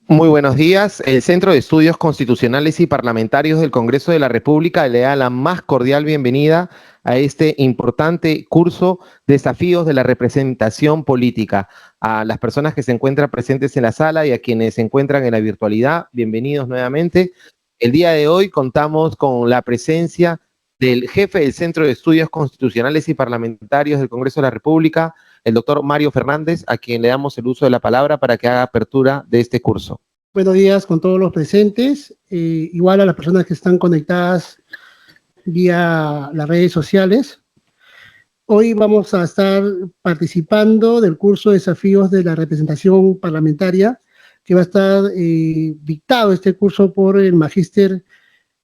Muy buenos días. El Centro de Estudios Constitucionales y Parlamentarios del Congreso de la República le da la más cordial bienvenida a este importante curso Desafíos de la Representación Política. A las personas que se encuentran presentes en la sala y a quienes se encuentran en la virtualidad, bienvenidos nuevamente. El día de hoy contamos con la presencia del jefe del Centro de Estudios Constitucionales y Parlamentarios del Congreso de la República, el doctor Mario Fernández, a quien le damos el uso de la palabra para que haga apertura de este curso. Buenos días con todos los presentes, igual a las personas que están conectadas vía las redes sociales. Hoy vamos a estar participando del curso Desafíos de la Representación Parlamentaria, que va a estar dictado este curso por el magíster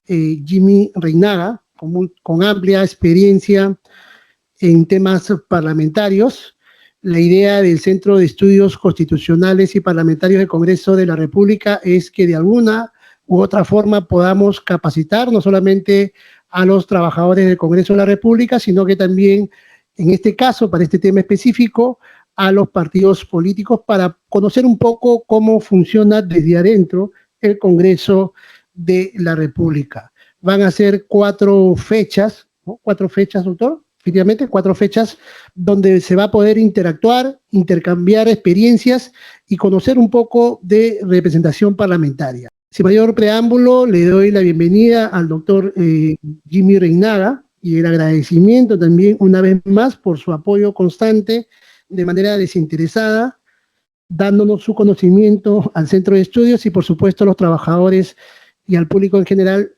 Jimmy Reinaga, con amplia experiencia en temas parlamentarios. La idea del Centro de Estudios Constitucionales y Parlamentarios del Congreso de la República es que de alguna u otra forma podamos capacitar no solamente a los trabajadores del Congreso de la República, sino que también, en este caso, para este tema específico, a los partidos políticos para conocer un poco cómo funciona desde adentro el Congreso de la República. Van a ser 4 fechas, ¿no? 4 fechas, doctor. Efectivamente, 4 fechas donde se va a poder interactuar, intercambiar experiencias y conocer un poco de representación parlamentaria. Sin mayor preámbulo, le doy la bienvenida al doctor Jimmy Reinaga y el agradecimiento también una vez más por su apoyo constante de manera desinteresada, dándonos su conocimiento al Centro de Estudios y por supuesto a los trabajadores y al público en general.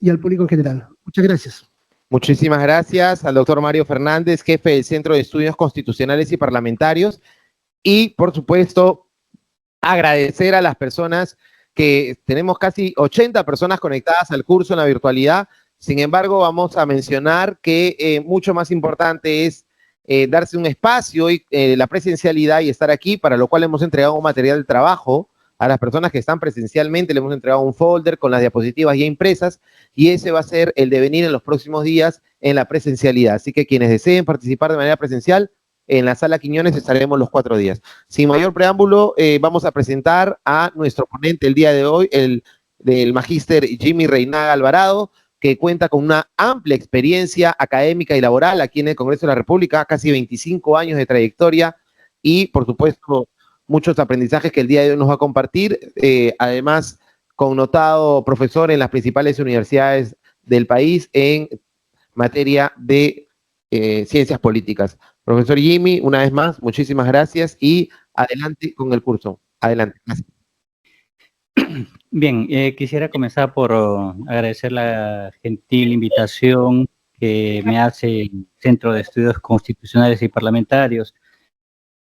Muchas gracias. Muchísimas gracias al doctor Mario Fernández, jefe del Centro de Estudios Constitucionales y Parlamentarios. Y, por supuesto, agradecer a las personas que tenemos casi 80 personas conectadas al curso en la virtualidad. Sin embargo, vamos a mencionar que mucho más importante es darse un espacio y la presencialidad y estar aquí, para lo cual hemos entregado un material de trabajo a las personas que están presencialmente. Le hemos entregado un folder con las diapositivas ya impresas y ese va a ser el devenir en los próximos días en la presencialidad. Así que quienes deseen participar de manera presencial, en la sala Quiñones estaremos los 4 días. Sin mayor preámbulo, vamos a presentar a nuestro ponente el día de hoy, el magíster Jimmy Reinaga Alvarado, que cuenta con una amplia experiencia académica y laboral aquí en el Congreso de la República, casi 25 años de trayectoria y, por supuesto, muchos aprendizajes que el día de hoy nos va a compartir. Además, connotado profesor en las principales universidades del país en materia de ciencias políticas. Profesor Jimmy, una vez más, muchísimas gracias y adelante con el curso. Adelante. Gracias. Bien, quisiera comenzar por agradecer la gentil invitación que me hace el Centro de Estudios Constitucionales y Parlamentarios.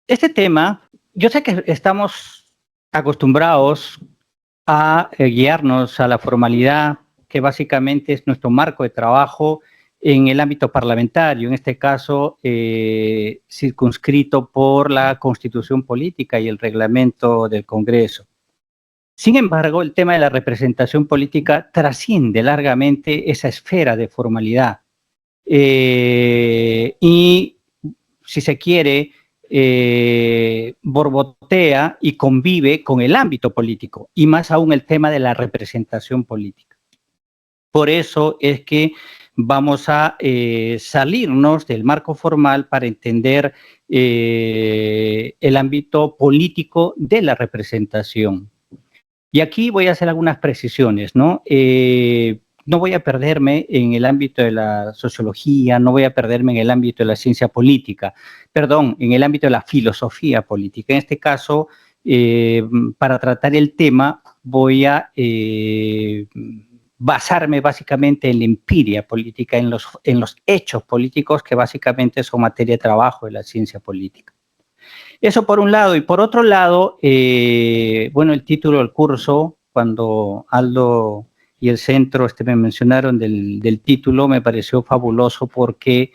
Este tema, yo sé que estamos acostumbrados a guiarnos a la formalidad, que básicamente es nuestro marco de trabajo en el ámbito parlamentario, en este caso circunscrito por la Constitución Política y el reglamento del Congreso. Sin embargo, el tema de la representación política trasciende largamente esa esfera de formalidad y, si se quiere, borbotea y convive con el ámbito político, y más aún el tema de la representación política. Por eso es que vamos a salirnos del marco formal para entender el ámbito político de la representación. Y aquí voy a hacer algunas precisiones, ¿no? No voy a perderme en el ámbito de la sociología, no voy a perderme en el ámbito de la ciencia política, perdón, en el ámbito de la filosofía política. En este caso, para tratar el tema, voy a basarme básicamente en la empiria política, en los hechos políticos que básicamente son materia de trabajo de la ciencia política. Eso por un lado. Y por otro lado, bueno, el título del curso, cuando Aldo y el centro me mencionaron del título, me pareció fabuloso porque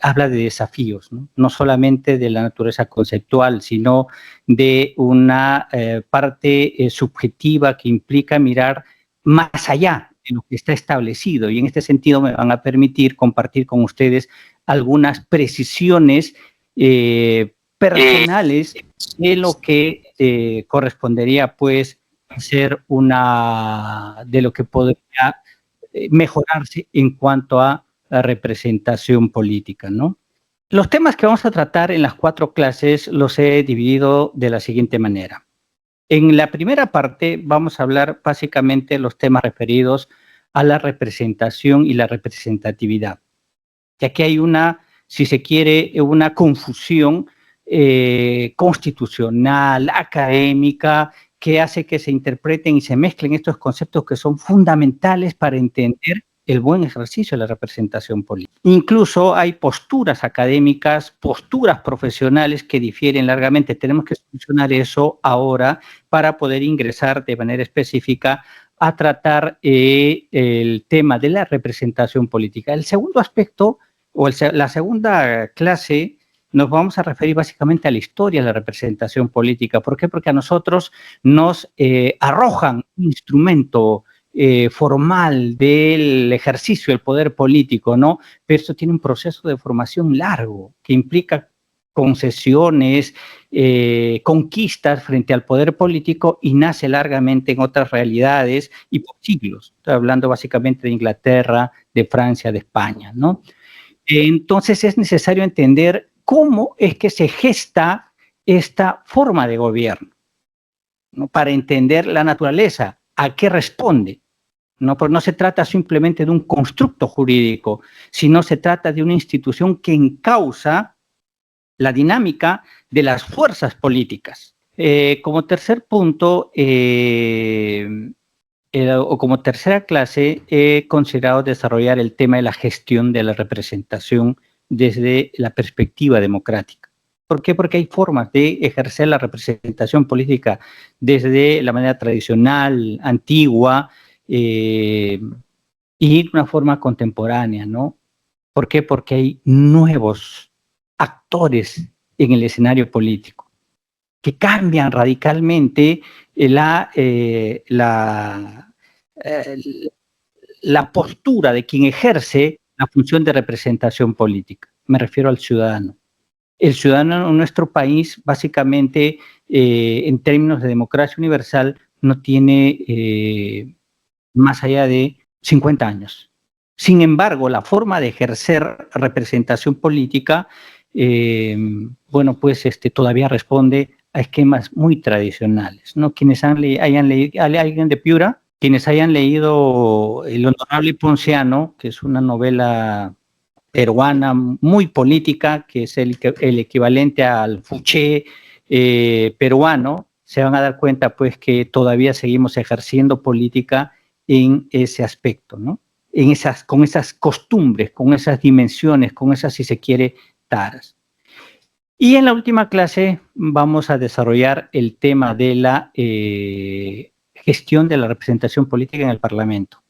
habla de desafíos, ¿no? No solamente de la naturaleza conceptual, sino de una parte subjetiva que implica mirar más allá de lo que está establecido. Y en este sentido me van a permitir compartir con ustedes algunas precisiones personales de lo que correspondería pues ser de lo que podría mejorarse en cuanto a la representación política, ¿no? Los temas que vamos a tratar en las 4 clases los he dividido de la siguiente manera. En la primera parte vamos a hablar básicamente de los temas referidos a la representación y la representatividad, ya que hay si se quiere, una confusión constitucional, académica, que hace que se interpreten y se mezclen estos conceptos que son fundamentales para entender el buen ejercicio de la representación política. Incluso hay posturas académicas, posturas profesionales que difieren largamente. Tenemos que solucionar eso ahora para poder ingresar de manera específica a tratar el tema de la representación política. El segundo aspecto, la segunda clase, nos vamos a referir básicamente a la historia de la representación política. ¿Por qué? Porque a nosotros nos arrojan un instrumento formal del ejercicio del poder político, ¿no? Pero esto tiene un proceso de formación largo que implica concesiones, conquistas frente al poder político y nace largamente en otras realidades y por siglos. Estoy hablando básicamente de Inglaterra, de Francia, de España, ¿no? Entonces es necesario entender cómo es que se gesta esta forma de gobierno, ¿no? Para entender la naturaleza, a qué responde. No, pues no se trata simplemente de un constructo jurídico, sino se trata de una institución que encausa la dinámica de las fuerzas políticas. Como tercer punto, o como tercera clase, he considerado desarrollar el tema de la gestión de la representación desde la perspectiva democrática. ¿Por qué? Porque hay formas de ejercer la representación política desde la manera tradicional, antigua, y una forma contemporánea, ¿no? ¿Por qué? Porque hay nuevos actores en el escenario político que cambian radicalmente la postura de quien ejerce la función de representación política. Me refiero al ciudadano. El ciudadano en nuestro país, básicamente, en términos de democracia universal, no tiene más allá de 50 años. Sin embargo, la forma de ejercer representación política, bueno, pues todavía responde a esquemas muy tradicionales, ¿no? Quienes hayan leído, alguien de Piura, quienes hayan leído El Honorable Ponciano, que es una novela peruana muy política, que es el equivalente al Fouché peruano, se van a dar cuenta pues que todavía seguimos ejerciendo política en ese aspecto, ¿no? Con esas costumbres, con esas dimensiones, con esas, si se quiere, taras. Y en la última clase vamos a desarrollar el tema de la gestión de la representación política en el Parlamento.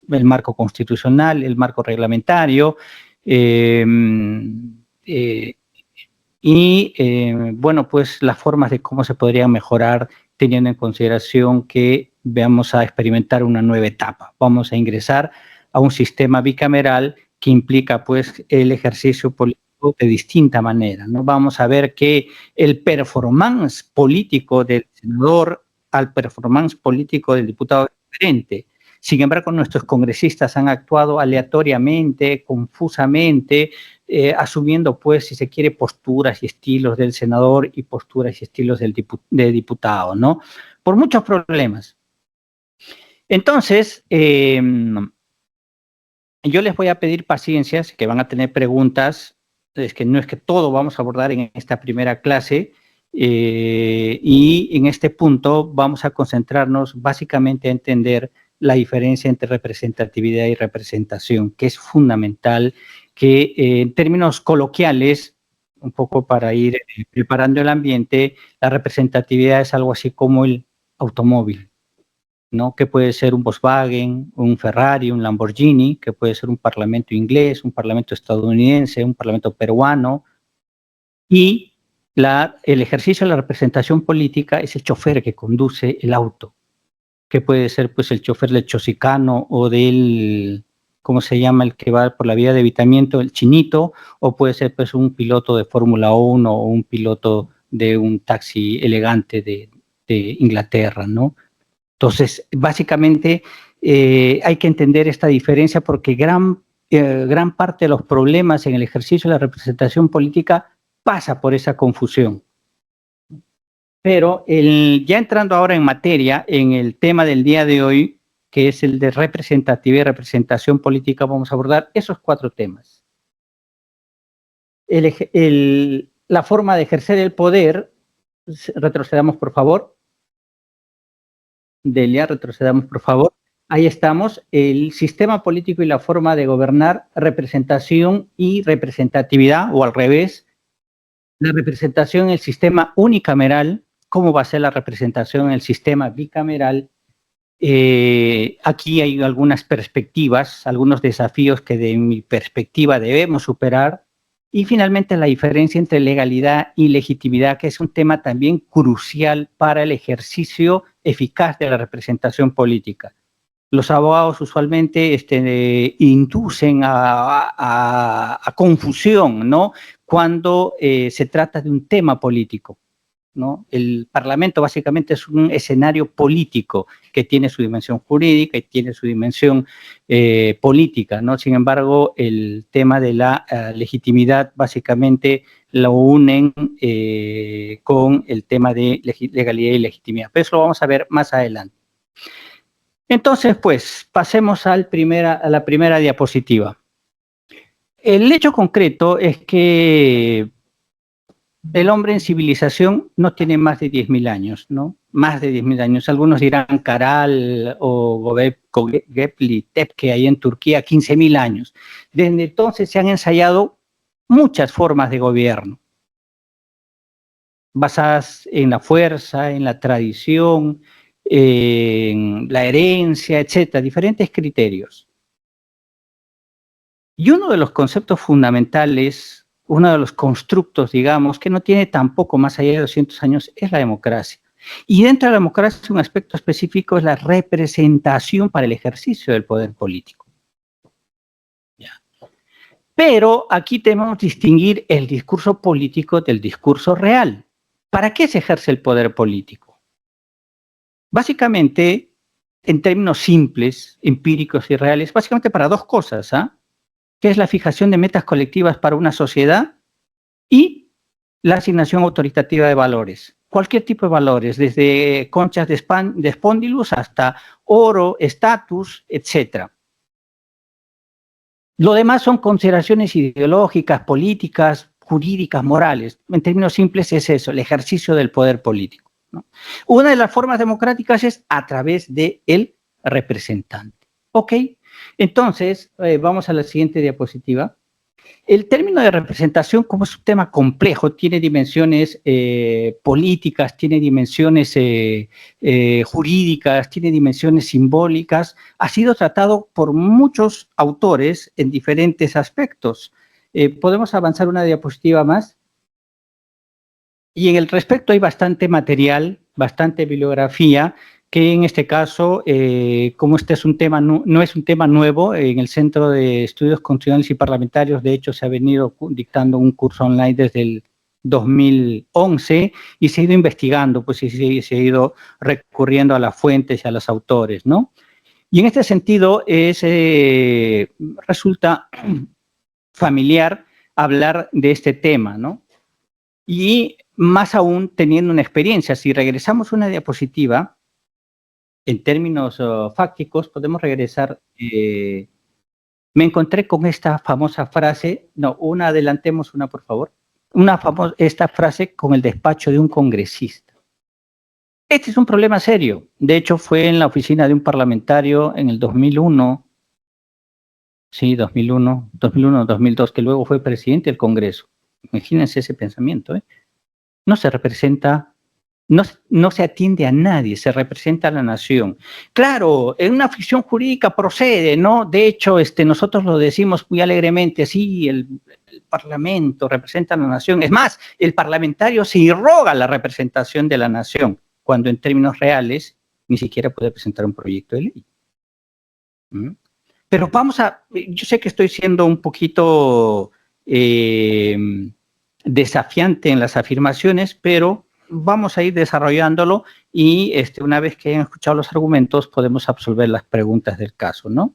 El marco constitucional, el marco reglamentario, bueno, pues las formas de cómo se podrían mejorar teniendo en consideración que vamos a experimentar una nueva etapa. Vamos a ingresar a un sistema bicameral que implica pues el ejercicio político de distinta manera, ¿no? Vamos a ver que el performance político del senador al performance político del diputado es diferente. Sin embargo, nuestros congresistas han actuado aleatoriamente, confusamente, asumiendo, pues, si se quiere, posturas y estilos del senador y posturas y estilos del diputado, ¿no? Por muchos problemas. Entonces, yo les voy a pedir paciencia, que van a tener preguntas, es que no es que todo vamos a abordar en esta primera clase, y en este punto vamos a concentrarnos básicamente a entender la diferencia entre representatividad y representación, que es fundamental, que en términos coloquiales, un poco para ir preparando el ambiente, la representatividad es algo así como el automóvil, ¿no? Que puede ser un Volkswagen, un Ferrari, un Lamborghini, que puede ser un parlamento inglés, un parlamento estadounidense, un parlamento peruano, y el ejercicio de la representación política es el chofer que conduce el auto, que puede ser pues el chofer del chosicano o del ¿cómo se llama? El que va por la vía de evitamiento, el chinito, o puede ser pues un piloto de Fórmula 1 o un piloto de un taxi elegante de Inglaterra, ¿no? Entonces, básicamente hay que entender esta diferencia porque gran parte de los problemas en el ejercicio de la representación política pasa por esa confusión. Pero ya entrando ahora en materia, en el tema del día de hoy, que es el de representatividad y representación política, vamos a abordar esos 4 temas. La forma de ejercer el poder, retrocedamos por favor. Delia, retrocedamos por favor. Ahí estamos, el sistema político y la forma de gobernar, representación y representatividad, o al revés. La representación en el sistema unicameral, cómo va a ser la representación en el sistema bicameral. Aquí hay algunas perspectivas, algunos desafíos que de mi perspectiva debemos superar. Y finalmente la diferencia entre legalidad y legitimidad, que es un tema también crucial para el ejercicio eficaz de la representación política. Los abogados usualmente inducen a confusión, ¿no? Cuando se trata de un tema político, ¿no? El Parlamento básicamente es un escenario político que tiene su dimensión jurídica y tiene su dimensión política, ¿no? Sin embargo, el tema de la legitimidad básicamente lo unen con el tema de legalidad y legitimidad. Pero eso lo vamos a ver más adelante. Entonces, pues, pasemos a la primera diapositiva. El hecho concreto es que el hombre en civilización no tiene más de 10.000 años, ¿no? Más de 10.000 años. Algunos dirán Caral o Göbekli Tepe, ahí en Turquía, 15.000 años. Desde entonces se han ensayado muchas formas de gobierno, basadas en la fuerza, en la tradición, en la herencia, etcétera, diferentes criterios. Y uno de los conceptos fundamentales, uno de los constructos, digamos, que no tiene tampoco más allá de 200 años, es la democracia. Y dentro de la democracia un aspecto específico es la representación para el ejercicio del poder político. Ya. Pero aquí debemos distinguir el discurso político del discurso real. ¿Para qué se ejerce el poder político? Básicamente, en términos simples, empíricos y reales, básicamente para 2 cosas, que es la fijación de metas colectivas para una sociedad y la asignación autoritativa de valores. Cualquier tipo de valores, desde conchas de Spondylus hasta oro, estatus, etc. Lo demás son consideraciones ideológicas, políticas, jurídicas, morales. En términos simples es eso, el ejercicio del poder político, ¿no? Una de las formas democráticas es a través del representante. ¿Ok? Entonces, vamos a la siguiente diapositiva. El término de representación, como es un tema complejo, tiene dimensiones políticas, tiene dimensiones jurídicas, tiene dimensiones simbólicas, ha sido tratado por muchos autores en diferentes aspectos. ¿Podemos avanzar una diapositiva más? Y en el respecto hay bastante material, bastante bibliografía, que en este caso, como este es un tema, no es un tema nuevo, en el Centro de Estudios Constitucionales y Parlamentarios, de hecho, se ha venido dictando un curso online desde el 2011 y se ha ido investigando, pues se ha ido recurriendo a las fuentes y a los autores, ¿no? Y en este sentido resulta familiar hablar de este tema, ¿no? Y más aún teniendo una experiencia. Si regresamos una diapositiva, en términos fácticos, podemos regresar. Me encontré con esta famosa frase, adelantemos una, por favor. Esta frase con el despacho de un congresista. Este es un problema serio. De hecho, fue en la oficina de un parlamentario en el 2001, sí, 2001, 2002, que luego fue presidente del Congreso. Imagínense ese pensamiento, ¿eh? No se representa. No se atiende a nadie, se representa a la nación. Claro, en una ficción jurídica procede, ¿no? De hecho, nosotros lo decimos muy alegremente, sí, el Parlamento representa a la nación. Es más, el parlamentario se irroga la representación de la nación, cuando en términos reales ni siquiera puede presentar un proyecto de ley. Pero yo sé que estoy siendo un poquito desafiante en las afirmaciones, pero vamos a ir desarrollándolo y una vez que hayan escuchado los argumentos podemos absolver las preguntas del caso, ¿no?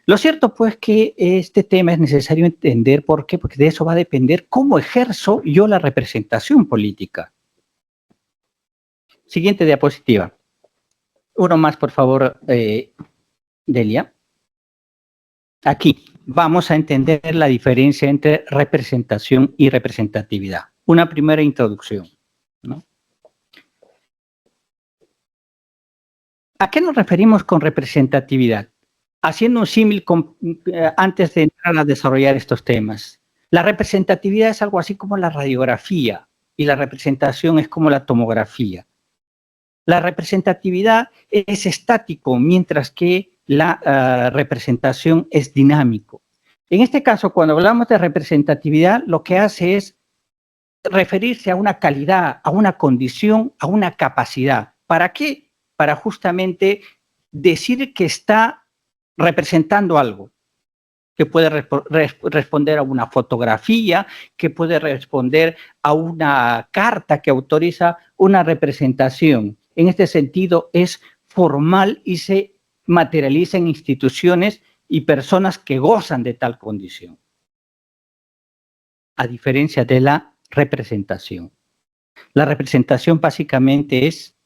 Lo cierto, pues, que este tema es necesario entender. ¿Por qué? Porque de eso va a depender cómo ejerzo yo la representación política. Siguiente diapositiva. Uno más, por favor, Delia. Aquí vamos a entender la diferencia entre representación y representatividad. Una primera introducción, ¿no? ¿A qué nos referimos con representatividad? Haciendo un símil antes de entrar a desarrollar estos temas. La representatividad es algo así como la radiografía y la representación es como la tomografía. La representatividad es estático, mientras que la representación es dinámico. En este caso, cuando hablamos de representatividad, lo que hace es referirse a una calidad, a una condición, a una capacidad. ¿Para qué? Para justamente decir que está representando algo, que puede responder a una fotografía, que puede responder a una carta que autoriza una representación. En este sentido, es formal y se materializa en instituciones y personas que gozan de tal condición, a diferencia de la representación. La representación básicamente es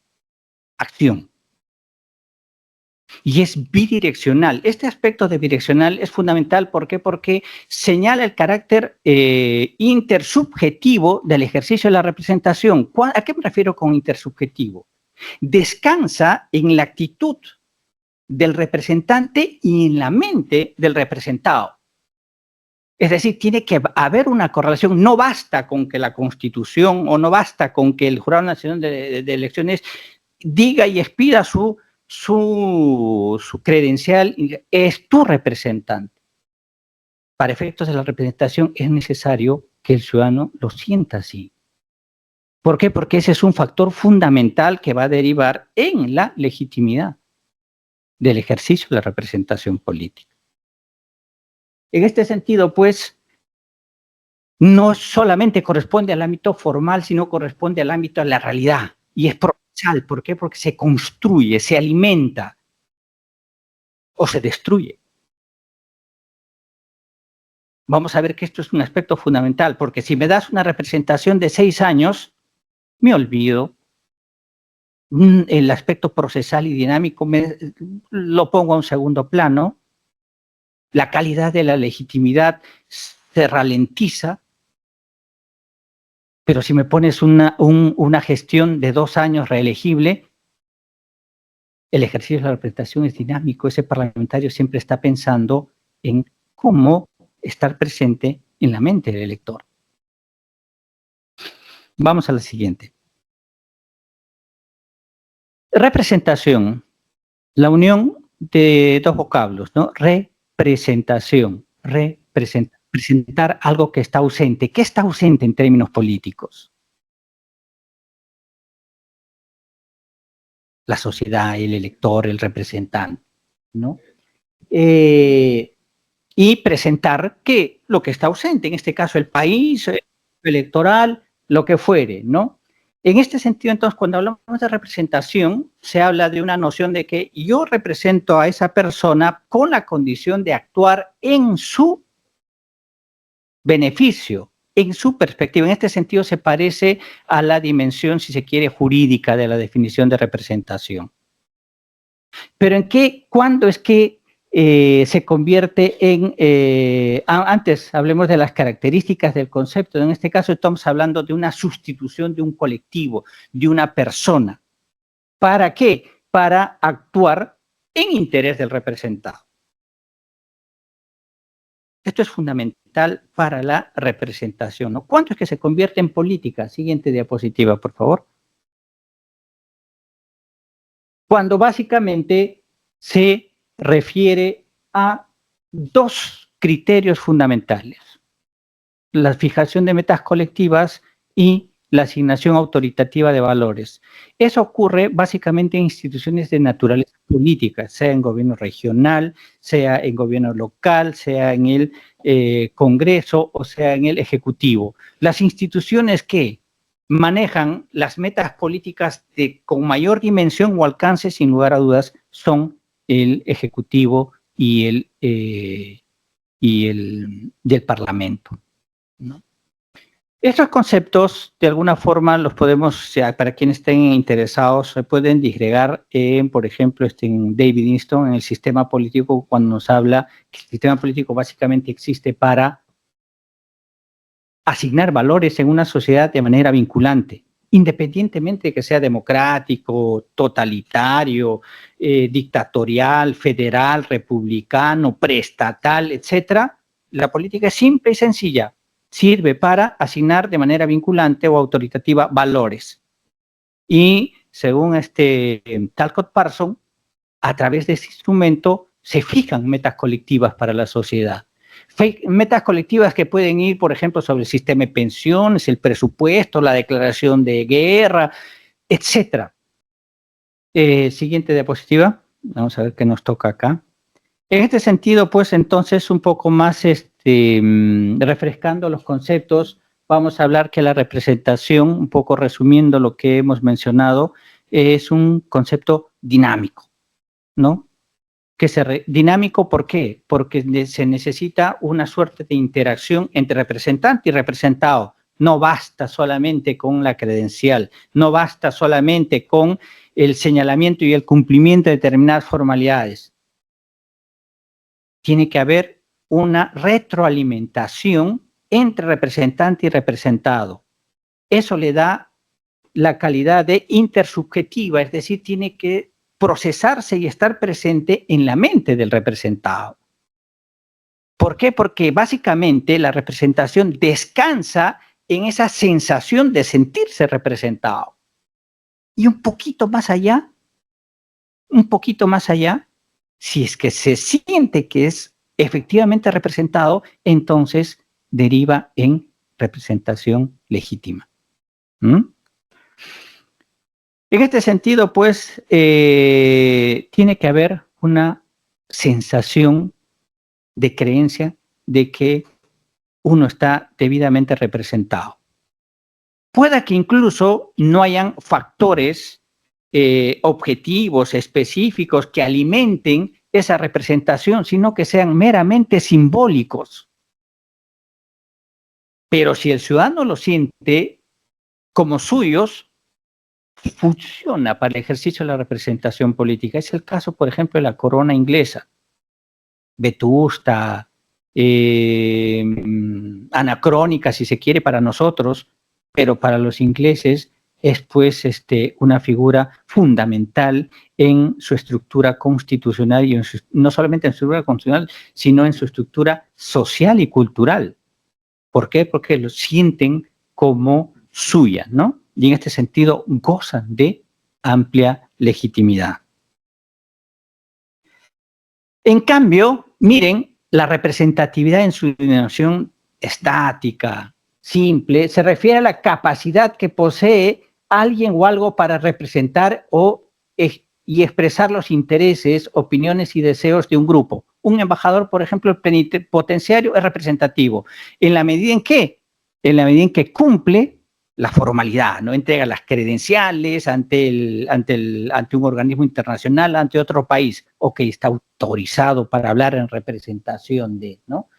acción. Y es bidireccional. Este aspecto de bidireccional es fundamental. ¿Por qué? Porque señala el carácter intersubjetivo del ejercicio de la representación. ¿A qué me refiero con intersubjetivo? Descansa en la actitud del representante y en la mente del representado. Es decir, tiene que haber una correlación. No basta con que la Constitución o no basta con que el Jurado Nacional de Elecciones diga y expida su credencial, es tu representante. Para efectos de la representación es necesario que el ciudadano lo sienta así. ¿Por qué? Porque ese es un factor fundamental que va a derivar en la legitimidad del ejercicio de la representación política. En este sentido, pues, no solamente corresponde al ámbito formal, sino corresponde al ámbito de la realidad. Y es procesal. ¿Por qué? Porque se construye, se alimenta o se destruye. Vamos a ver que esto es un aspecto fundamental, porque si me das una representación de 6 años, me olvido. El aspecto procesal y dinámico lo pongo a un segundo plano. La calidad de la legitimidad se ralentiza. Pero si me pones una gestión de 2 años reelegible, el ejercicio de la representación es dinámico. Ese parlamentario siempre está pensando en cómo estar presente en la mente del elector. Vamos a la siguiente. Representación. La unión de 2 vocablos, ¿no? Representación. Presentar algo que está ausente. ¿Qué está ausente en términos políticos? La sociedad, el elector, el representante, ¿no? Y presentar que lo que está ausente, en este caso el país, el electoral, lo que fuere, ¿no? En este sentido, entonces, cuando hablamos de representación, se habla de una noción de que yo represento a esa persona con la condición de actuar en su beneficio, en su perspectiva. En este sentido, se parece a la dimensión, si se quiere, jurídica de la definición de representación. Pero ¿cuándo es que se convierte en... antes hablemos de las características del concepto. En este caso estamos hablando de una sustitución de un colectivo, de una persona. ¿Para qué? Para actuar en interés del representado. Esto es fundamental para la representación, ¿no? ¿Cuánto es que se convierte en política? Siguiente diapositiva, por favor. Cuando básicamente se refiere a 2 criterios fundamentales: la fijación de metas colectivas y la asignación autoritativa de valores. Eso ocurre básicamente en instituciones de naturaleza políticas, sea en gobierno regional, sea en gobierno local, sea en el Congreso o sea en el Ejecutivo. Las instituciones que manejan las metas políticas con mayor dimensión o alcance, sin lugar a dudas, son el Ejecutivo y del Parlamento, ¿no? Estos conceptos, de alguna forma, los podemos, para quienes estén interesados, se pueden disgregar en, por ejemplo, en David Easton, en el sistema político, cuando nos habla que el sistema político básicamente existe para asignar valores en una sociedad de manera vinculante, independientemente de que sea democrático, totalitario, dictatorial, federal, republicano, preestatal, etcétera. La política es simple y sencilla. Sirve para asignar de manera vinculante o autoritativa valores. Y según Talcott Parsons, a través de este instrumento se fijan metas colectivas para la sociedad. Metas colectivas que pueden ir, por ejemplo, sobre el sistema de pensiones, el presupuesto, la declaración de guerra, etc. Siguiente diapositiva. Vamos a ver qué nos toca acá. En este sentido, pues, entonces, un poco más refrescando los conceptos, vamos a hablar que la representación, un poco resumiendo lo que hemos mencionado, es un concepto dinámico, ¿no? Dinámico, ¿por qué? Porque se necesita una suerte de interacción entre representante y representado. No basta solamente con la credencial, no basta solamente con el señalamiento y el cumplimiento de determinadas formalidades. Tiene que haber una retroalimentación entre representante y representado. Eso le da la calidad de intersubjetiva, es decir, tiene que procesarse y estar presente en la mente del representado. ¿Por qué? Porque básicamente la representación descansa en esa sensación de sentirse representado. Y un poquito más allá, si es que se siente que es efectivamente representado, entonces deriva en representación legítima. En este sentido, pues, tiene que haber una sensación de creencia de que uno está debidamente representado. Pueda que incluso no hayan factores objetivos, específicos, que alimenten esa representación, sino que sean meramente simbólicos. Pero si el ciudadano lo siente como suyos, funciona para el ejercicio de la representación política. Es el caso, por ejemplo, de la corona inglesa. Vetusta, anacrónica, si se quiere, para nosotros, pero para los ingleses es, pues, una figura fundamental en su estructura constitucional y no solamente en su estructura constitucional, sino en su estructura social y cultural. ¿Por qué? Porque lo sienten como suya, ¿no? Y en este sentido gozan de amplia legitimidad. En cambio, miren, la representatividad en su dimensión estática, simple, se refiere a la capacidad que posee alguien o algo para representar y expresar los intereses, opiniones y deseos de un grupo. Un embajador, por ejemplo, el plenipotenciario es representativo. ¿En la medida en qué? En la medida en que cumple la formalidad, ¿no? Entrega las credenciales ante un organismo internacional, ante otro país, o que está autorizado para hablar en representación de, ¿no?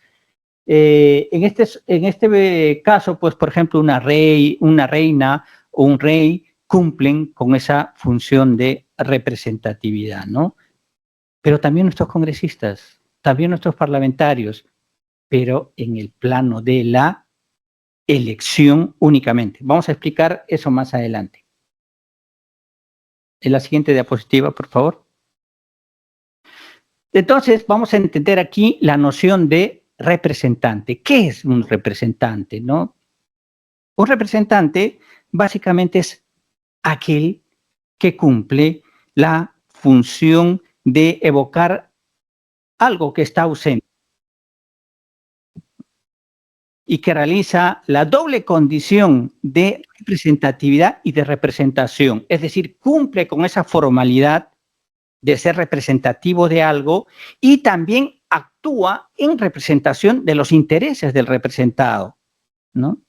En este caso, pues, por ejemplo, una reina o un rey cumplen con esa función de representatividad, ¿no? Pero también nuestros congresistas, también nuestros parlamentarios, pero en el plano de la elección únicamente. Vamos a explicar eso más adelante. En la siguiente diapositiva, por favor. Entonces, vamos a entender aquí la noción de representante. ¿Qué es un representante, no? Un representante básicamente es aquel que cumple la función de evocar algo que está ausente y que realiza la doble condición de representatividad y de representación. Es decir, cumple con esa formalidad de ser representativo de algo y también actúa en representación de los intereses del representado, ¿no?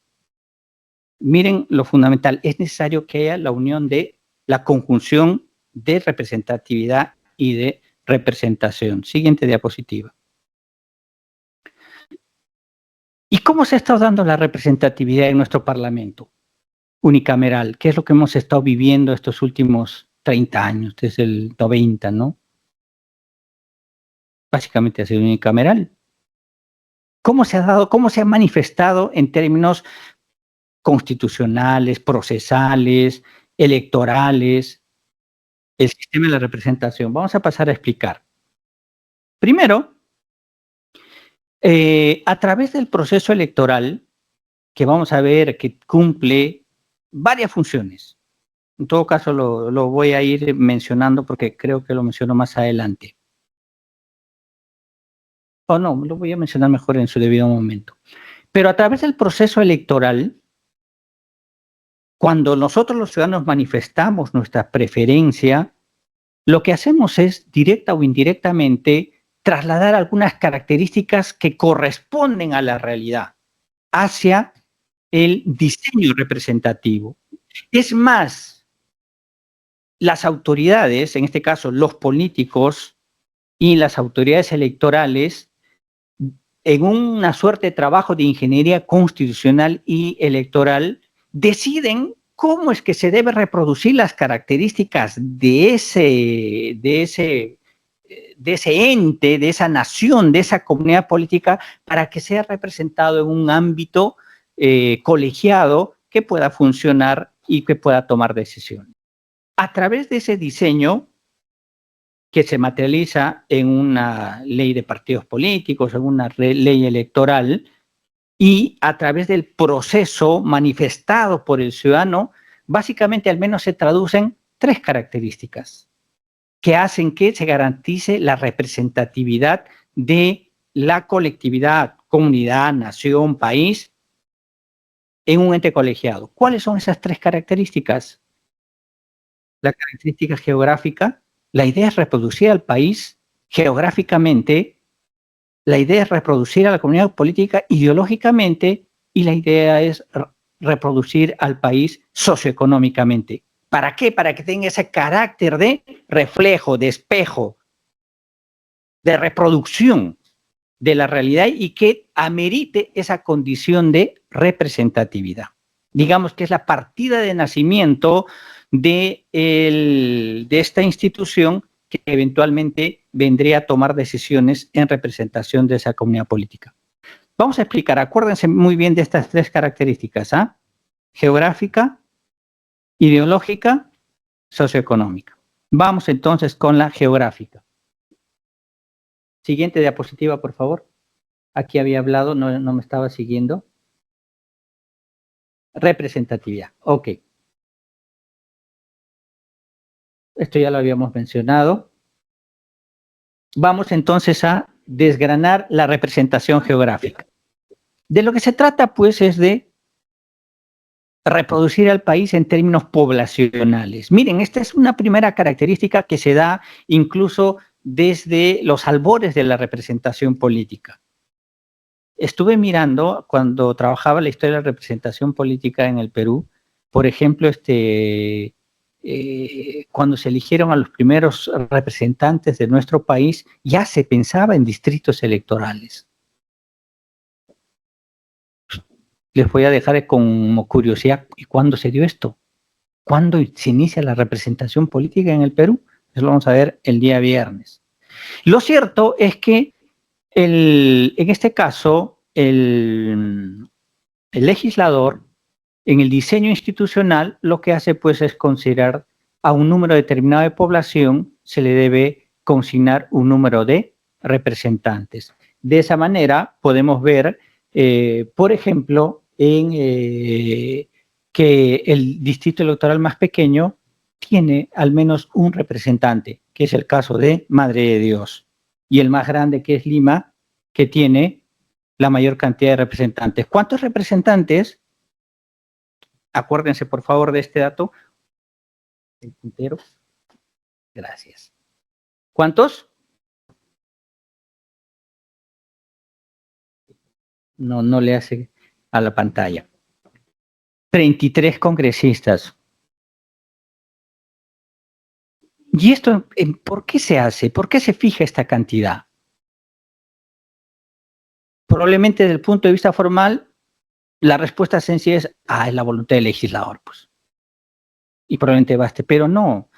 Miren lo fundamental, es necesario que haya la unión de la conjunción de representatividad y de representación. Siguiente diapositiva. ¿Y cómo se ha estado dando la representatividad en nuestro Parlamento unicameral? ¿Qué es lo que hemos estado viviendo estos últimos 30 años, desde el 90, ¿no? Básicamente ha sido unicameral. ¿Cómo se ha dado, cómo se ha manifestado en términos constitucionales, procesales, electorales, el sistema de la representación? Vamos a pasar a explicar. Primero, a través del proceso electoral, que vamos a ver que cumple varias funciones. En todo caso, lo voy a ir mencionando porque creo que lo menciono más adelante. O no, lo voy a mencionar mejor en su debido momento. Pero a través del proceso electoral, cuando nosotros los ciudadanos manifestamos nuestra preferencia, lo que hacemos es, directa o indirectamente, trasladar algunas características que corresponden a la realidad hacia el diseño representativo. Es más, las autoridades, en este caso los políticos y las autoridades electorales, en una suerte de trabajo de ingeniería constitucional y electoral, deciden cómo es que se debe reproducir las características de ese ente, de esa nación, de esa comunidad política, para que sea representado en un ámbito colegiado que pueda funcionar y que pueda tomar decisiones. A través de ese diseño, que se materializa en una ley de partidos políticos, en una ley electoral, y a través del proceso manifestado por el ciudadano, básicamente al menos se traducen 3 características que hacen que se garantice la representatividad de la colectividad, comunidad, nación, país, en un ente colegiado. ¿Cuáles son esas 3 características? La característica geográfica. La idea es reproducir al país geográficamente, la idea es reproducir a la comunidad política ideológicamente y la idea es reproducir al país socioeconómicamente. ¿Para qué? Para que tenga ese carácter de reflejo, de espejo, de reproducción de la realidad y que amerite esa condición de representatividad. Digamos que es la partida de nacimiento de esta institución que eventualmente vendría a tomar decisiones en representación de esa comunidad política. Vamos a explicar, acuérdense muy bien de estas 3 características, ¿ah? Geográfica, ideológica, socioeconómica. Vamos entonces con la geográfica. Siguiente diapositiva, por favor. Aquí había hablado, no me estaba siguiendo. Representatividad, ok. Esto ya lo habíamos mencionado. Vamos entonces a desgranar la representación geográfica. De lo que se trata, pues, es de reproducir al país en términos poblacionales. Miren, esta es una primera característica que se da incluso desde los albores de la representación política. Estuve mirando cuando trabajaba la historia de la representación política en el Perú, por ejemplo, cuando se eligieron a los primeros representantes de nuestro país, ya se pensaba en distritos electorales. Les voy a dejar como curiosidad, ¿y cuándo se dio esto? ¿Cuándo se inicia la representación política en el Perú? Eso lo vamos a ver el día viernes. Lo cierto es que en este caso, el legislador, en el diseño institucional, lo que hace pues es considerar a un número determinado de población, se le debe consignar un número de representantes. De esa manera podemos ver, por ejemplo, que el distrito electoral más pequeño tiene al menos un representante, que es el caso de Madre de Dios, y el más grande, que es Lima, que tiene la mayor cantidad de representantes. ¿Cuántos representantes? Acuérdense, por favor, de este dato. El puntero. Gracias. ¿Cuántos? No le hace a la pantalla. 33 congresistas. ¿Y esto por qué se hace? ¿Por qué se fija esta cantidad? Probablemente desde el punto de vista formal, la respuesta sencilla es, es la voluntad del legislador, pues. Y probablemente baste, pero no.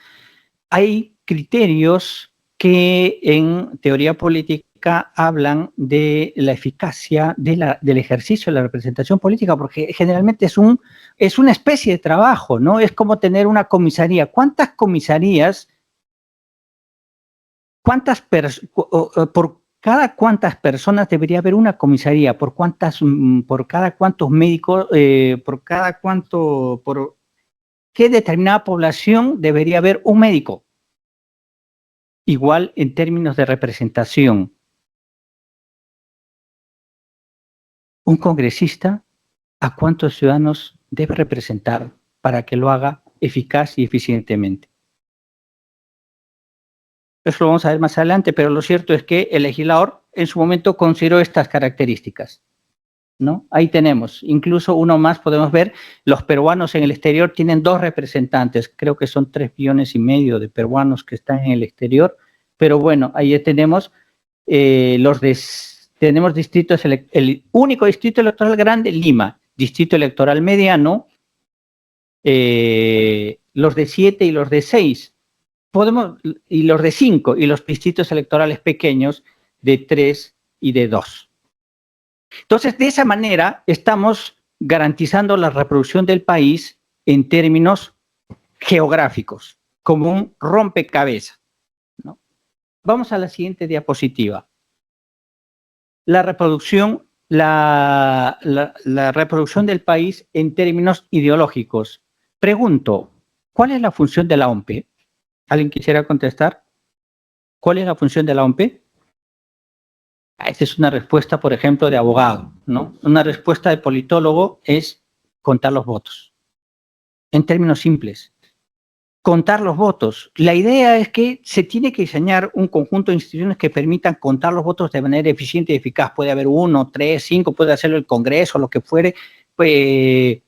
Hay criterios que en teoría política hablan de la eficacia del ejercicio de la representación política, porque generalmente es una especie de trabajo, ¿no? Es como tener una comisaría. ¿Cuántas comisarías, por cada cuántas personas debería haber una comisaría? ¿Por cada cuántos médicos, por qué determinada población debería haber un médico? Igual en términos de representación. Un congresista, ¿a cuántos ciudadanos debe representar para que lo haga eficaz y eficientemente? Eso lo vamos a ver más adelante, pero lo cierto es que el legislador en su momento consideró estas características, ¿no? Ahí tenemos, incluso uno más podemos ver, los peruanos en el exterior tienen 2 representantes, creo que son 3,5 millones de peruanos que están en el exterior, pero bueno, ahí tenemos tenemos distritos, el único distrito electoral grande, Lima, distrito electoral mediano, los de 7 y los de 6, y los de 5, y los distritos electorales pequeños de 3 y de 2. Entonces, de esa manera, estamos garantizando la reproducción del país en términos geográficos, como un rompecabezas, ¿no? Vamos a la siguiente diapositiva. La reproducción del país en términos ideológicos. Pregunto, ¿cuál es la función de la OMP? ¿Alguien quisiera contestar? ¿Cuál es la función de la OMP? Esta es una respuesta, por ejemplo, de abogado, ¿no? Una respuesta de politólogo es contar los votos. En términos simples, contar los votos. La idea es que se tiene que diseñar un conjunto de instituciones que permitan contar los votos de manera eficiente y eficaz. Puede haber 1, 3, 5, puede hacerlo el Congreso, lo que fuere. Pues,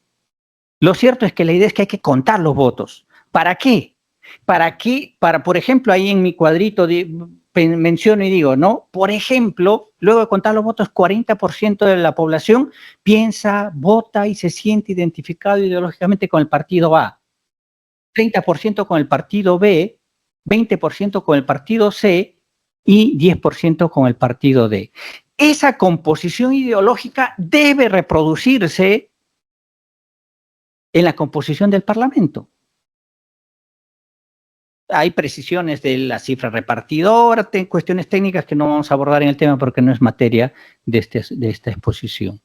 lo cierto es que la idea es que hay que contar los votos. ¿Para qué? ¿Para qué? Por ejemplo, ahí en mi cuadrito menciono y digo, ¿no? Por ejemplo, luego de contar los votos, 40% de la población piensa, vota y se siente identificado ideológicamente con el partido A. 30% con el partido B, 20% con el partido C y 10% con el partido D. Esa composición ideológica debe reproducirse en la composición del Parlamento. Hay precisiones de la cifra repartidora, cuestiones técnicas que no vamos a abordar en el tema porque no es materia de esta exposición.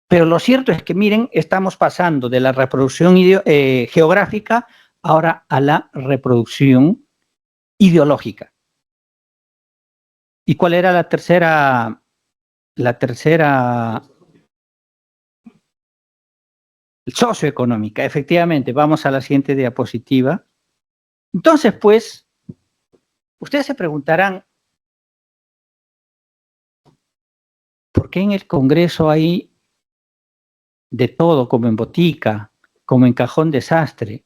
Pero lo cierto es que, miren, estamos pasando de la reproducción geográfica ahora a la reproducción ideológica. ¿Y cuál era la tercera? Socioeconómica, efectivamente. Vamos a la siguiente diapositiva. Entonces, pues, ustedes se preguntarán, ¿por qué en el Congreso hay de todo, como en botica, como en cajón desastre?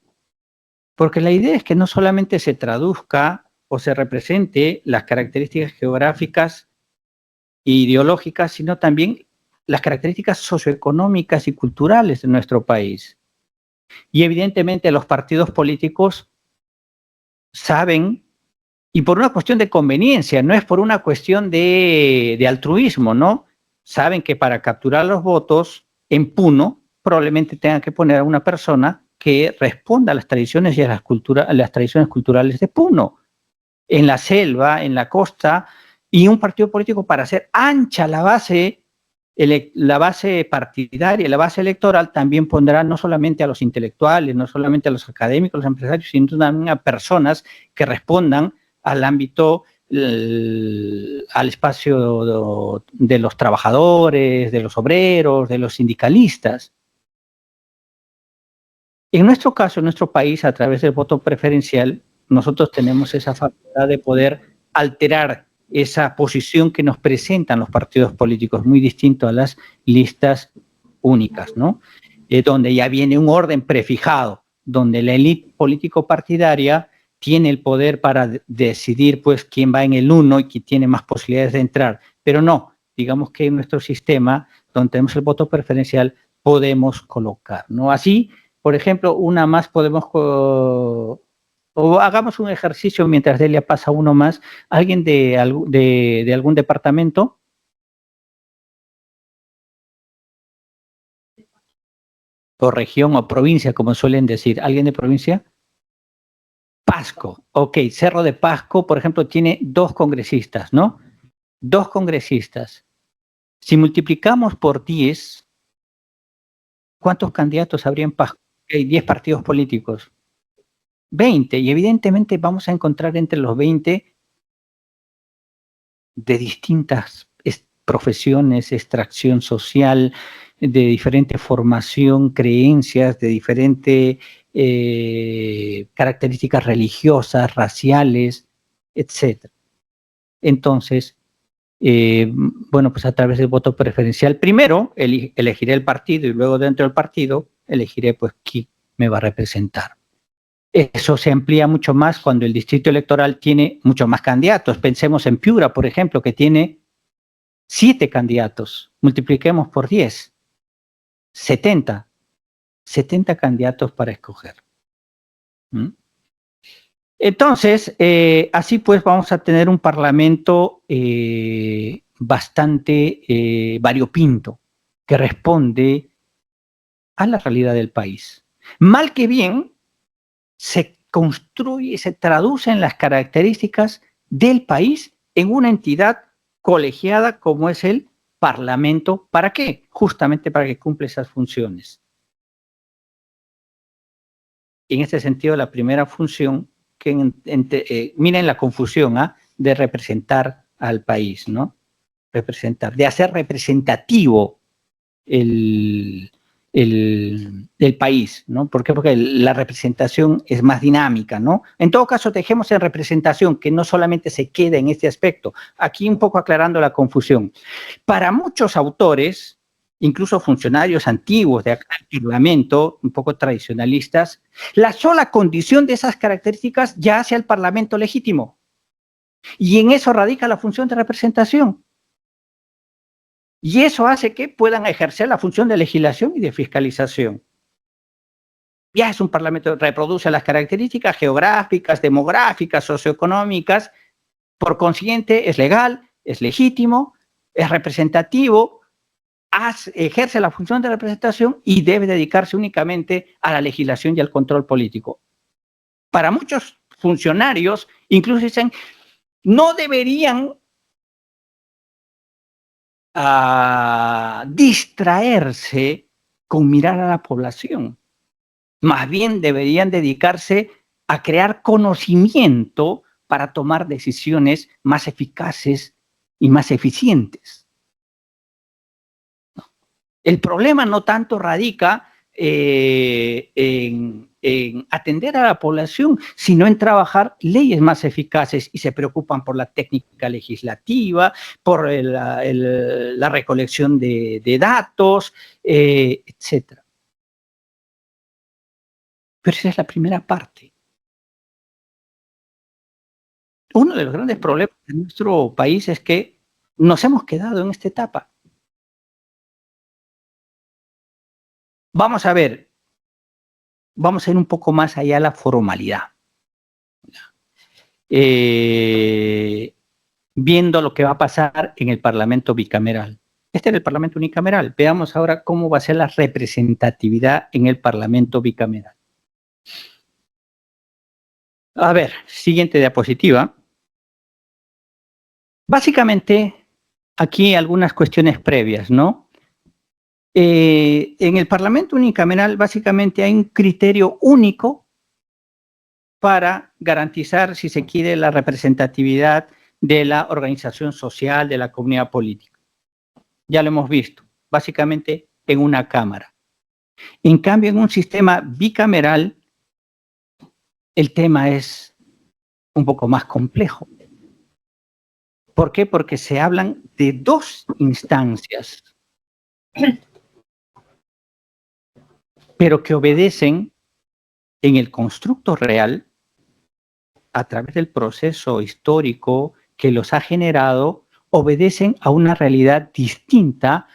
Porque la idea es que no solamente se traduzca o se represente las características geográficas e ideológicas, sino también las características socioeconómicas y culturales de nuestro país. Y evidentemente los partidos políticos saben, y por una cuestión de conveniencia, no es por una cuestión de altruismo, ¿no? Saben que para capturar los votos en Puno probablemente tengan que poner a una persona que responda a las tradiciones y a las tradiciones culturales de Puno, en la selva, en la costa, y un partido político, para hacer ancha la base partidaria, la base electoral, también pondrá no solamente a los intelectuales, no solamente a los académicos, los empresarios, sino también a personas que respondan al ámbito, al espacio de los trabajadores, de los obreros, de los sindicalistas. En nuestro caso, en nuestro país, a través del voto preferencial, nosotros tenemos esa facultad de poder alterar esa posición que nos presentan los partidos políticos, muy distinto a las listas únicas, ¿no? Donde ya viene un orden prefijado, donde la élite político-partidaria tiene el poder para decidir pues quién va en el 1 y quién tiene más posibilidades de entrar. Pero no, digamos que en nuestro sistema, donde tenemos el voto preferencial, podemos colocar, ¿no? Así, por ejemplo, una más podemos... O hagamos un ejercicio mientras Delia pasa uno más. ¿Alguien de algún departamento? O región o provincia, como suelen decir. ¿Alguien de provincia? Pasco. Ok, Cerro de Pasco, por ejemplo, tiene 2 congresistas, ¿no? 2 congresistas. Si multiplicamos por 10, ¿cuántos candidatos habría en Pasco? Hay 10 partidos políticos. 20, y evidentemente vamos a encontrar entre los 20 de distintas profesiones, extracción social, de diferente formación, creencias, de diferentes características religiosas, raciales, etc. Entonces, bueno, pues a través del voto preferencial, primero elegiré el partido y luego dentro del partido elegiré pues quién me va a representar. Eso se amplía mucho más cuando el distrito electoral tiene muchos más candidatos. Pensemos en Piura, por ejemplo, que tiene 7 candidatos. Multipliquemos por 10. 70. 70 candidatos para escoger. Entonces, así pues vamos a tener un parlamento bastante variopinto, que responde a la realidad del país. Mal que bien, se construye, se traduce en las características del país en una entidad colegiada como es el Parlamento. ¿Para qué? Justamente para que cumpla esas funciones. En este sentido, la primera función, miren la confusión de representar al país, ¿no? Representar, de hacer representativo el país, ¿no? ¿Por qué? Porque la representación es más dinámica, ¿no? En todo caso, dejemos en representación, que no solamente se queda en este aspecto. Aquí un poco aclarando la confusión. Para muchos autores, incluso funcionarios antiguos de acá del Parlamento, un poco tradicionalistas, la sola condición de esas características ya hace al Parlamento legítimo. Y en eso radica la función de representación. Y eso hace que puedan ejercer la función de legislación y de fiscalización. Ya es un parlamento, reproduce las características geográficas, demográficas, socioeconómicas, por consiguiente es legal, es legítimo, es representativo, ejerce la función de representación y debe dedicarse únicamente a la legislación y al control político. Para muchos funcionarios, incluso dicen, no deberían distraerse con mirar a la población. Más bien deberían dedicarse a crear conocimiento para tomar decisiones más eficaces y más eficientes. El problema no tanto radica en atender a la población, sino en trabajar leyes más eficaces, y se preocupan por la técnica legislativa, por la recolección de datos, etc. Pero esa es la primera parte. Uno de los grandes problemas de nuestro país es que nos hemos quedado en esta etapa. Vamos a ver, vamos a ir un poco más allá de la formalidad. Viendo lo que va a pasar en el Parlamento bicameral. Este es el Parlamento unicameral. Veamos ahora cómo va a ser la representatividad en el Parlamento bicameral. A ver, siguiente diapositiva. Básicamente, aquí algunas cuestiones previas, ¿no? En el Parlamento unicameral, básicamente hay un criterio único para garantizar, si se quiere, la representatividad de la organización social, de la comunidad política. Ya lo hemos visto, básicamente en una cámara. En cambio, en un sistema bicameral, el tema es un poco más complejo. ¿Por qué? Porque se hablan de dos instancias, pero que obedecen en el constructo real a través del proceso histórico que los ha generado, obedecen a una realidad distinta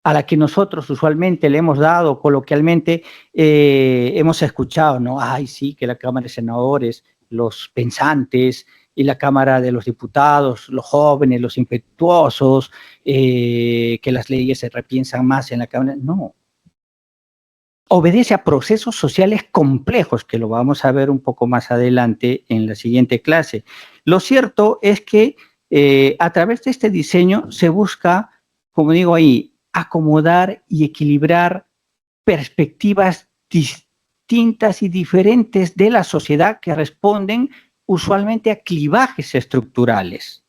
a la que nosotros usualmente le hemos dado, coloquialmente hemos escuchado, ¿no? Ay, sí, que la Cámara de Senadores, los pensantes, y la Cámara de los Diputados, los jóvenes, los impetuosos, que las leyes se repiensan más en la Cámara. No. Obedece a procesos sociales complejos, que lo vamos a ver un poco más adelante en la siguiente clase. Lo cierto es que a través de este diseño se busca, como digo ahí, acomodar y equilibrar perspectivas distintas y diferentes de la sociedad que responden usualmente a clivajes estructurales,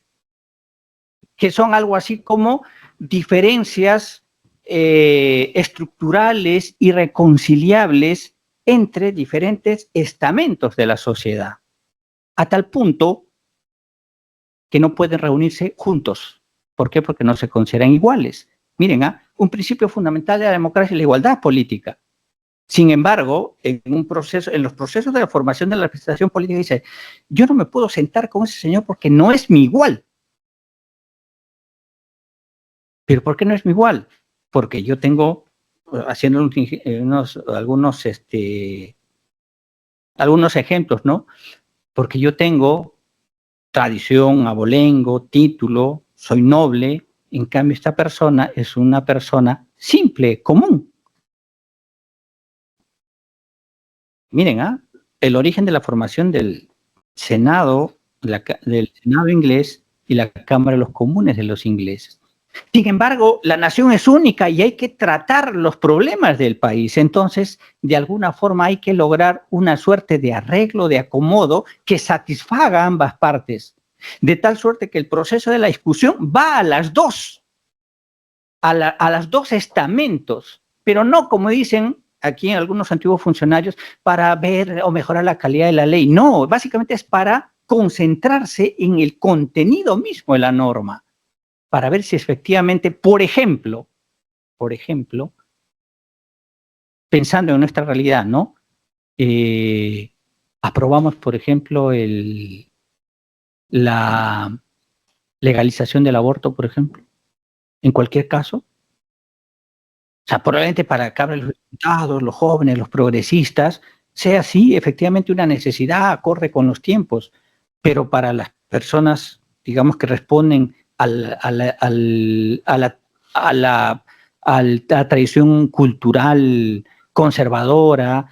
que son algo así como diferencias estructurales irreconciliables entre diferentes estamentos de la sociedad, a tal punto que no pueden reunirse juntos. ¿Por qué? Porque no se consideran iguales. Miren, un principio fundamental de la democracia es la igualdad política. Sin embargo, en los procesos de la formación de la representación política dice, yo no me puedo sentar con ese señor porque no es mi igual. ¿Pero por qué no es mi igual? Porque yo tengo, haciendo algunos ejemplos, ¿no? Porque yo tengo tradición, abolengo, título, soy noble, en cambio esta persona es una persona simple, común. Miren, el origen de la formación del Senado, del Senado inglés y la Cámara de los Comunes de los ingleses. Sin embargo, la nación es única y hay que tratar los problemas del país. Entonces, de alguna forma hay que lograr una suerte de arreglo, de acomodo que satisfaga a ambas partes. De tal suerte que el proceso de la discusión va a las dos, a las dos estamentos, pero no como dicen aquí en algunos antiguos funcionarios para ver o mejorar la calidad de la ley. No, básicamente es para concentrarse en el contenido mismo de la norma, para ver si efectivamente, por ejemplo, pensando en nuestra realidad, ¿no? Aprobamos, por ejemplo, la legalización del aborto, por ejemplo, en cualquier caso. O sea, probablemente para que los diputados, los jóvenes, los progresistas, sea sí, efectivamente una necesidad, acorde con los tiempos, pero para las personas, digamos, que responden a la tradición cultural conservadora,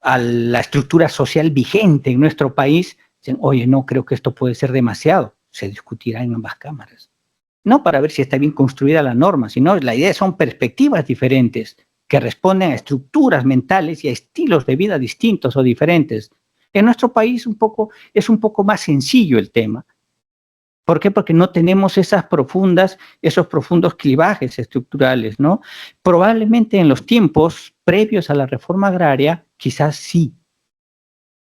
a la estructura social vigente en nuestro país, dicen, oye, no, creo que esto puede ser demasiado. Se discutirá en ambas cámaras. No para ver si está bien construida la norma, sino la idea son perspectivas diferentes que responden a estructuras mentales y a estilos de vida distintos o diferentes. En nuestro país es un poco más sencillo el tema. ¿Por qué? Porque no tenemos esos profundos clivajes estructurales, ¿no? Probablemente en los tiempos previos a la reforma agraria, quizás sí,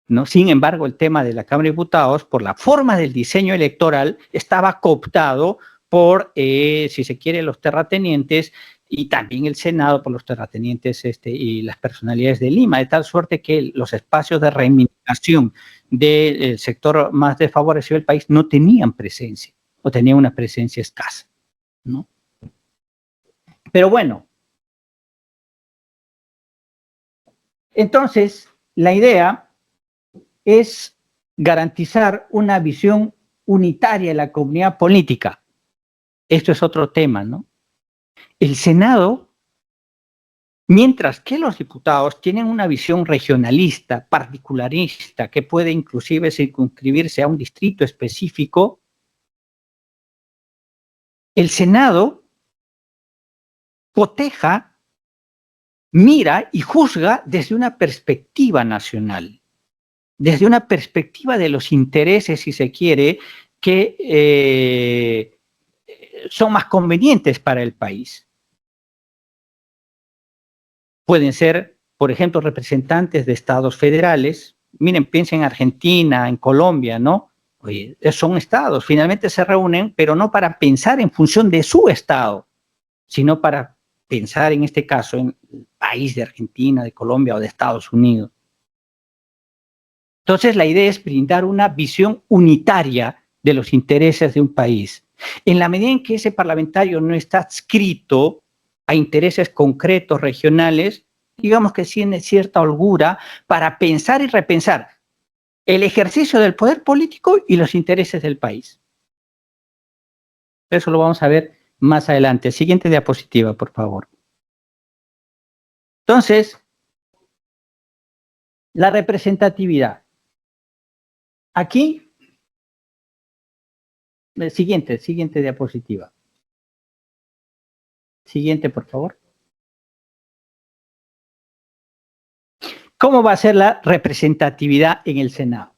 ¿no? Sin embargo, el tema de la Cámara de Diputados, por la forma del diseño electoral, estaba cooptado por, si se quiere, los terratenientes y también el Senado por los terratenientes y las personalidades de Lima, de tal suerte que los espacios de reivindicación del sector más desfavorecido del país no tenían presencia o tenían una presencia escasa, ¿no? Pero bueno, entonces la idea es garantizar una visión unitaria de la comunidad política. Esto es otro tema, ¿no? El Senado, mientras que los diputados tienen una visión regionalista, particularista, que puede inclusive circunscribirse a un distrito específico, el Senado coteja, mira y juzga desde una perspectiva nacional, desde una perspectiva de los intereses, si se quiere, que son más convenientes para el país. Pueden ser, por ejemplo, representantes de estados federales, Miren, piensen en Argentina, en Colombia, ¿no? Oye, son estados, finalmente se reúnen, pero no para pensar en función de su estado, sino para pensar en este caso en el país de Argentina, de Colombia o de Estados Unidos. Entonces la idea es brindar una visión unitaria de los intereses de un país. En la medida en que ese parlamentario no está adscrito a intereses concretos regionales, digamos que tiene cierta holgura para pensar y repensar el ejercicio del poder político y los intereses del país. Eso lo vamos a ver más adelante. Siguiente diapositiva, por favor. Entonces, la representatividad. Aquí, siguiente diapositiva. Siguiente, por favor. ¿Cómo va a ser la representatividad en el Senado?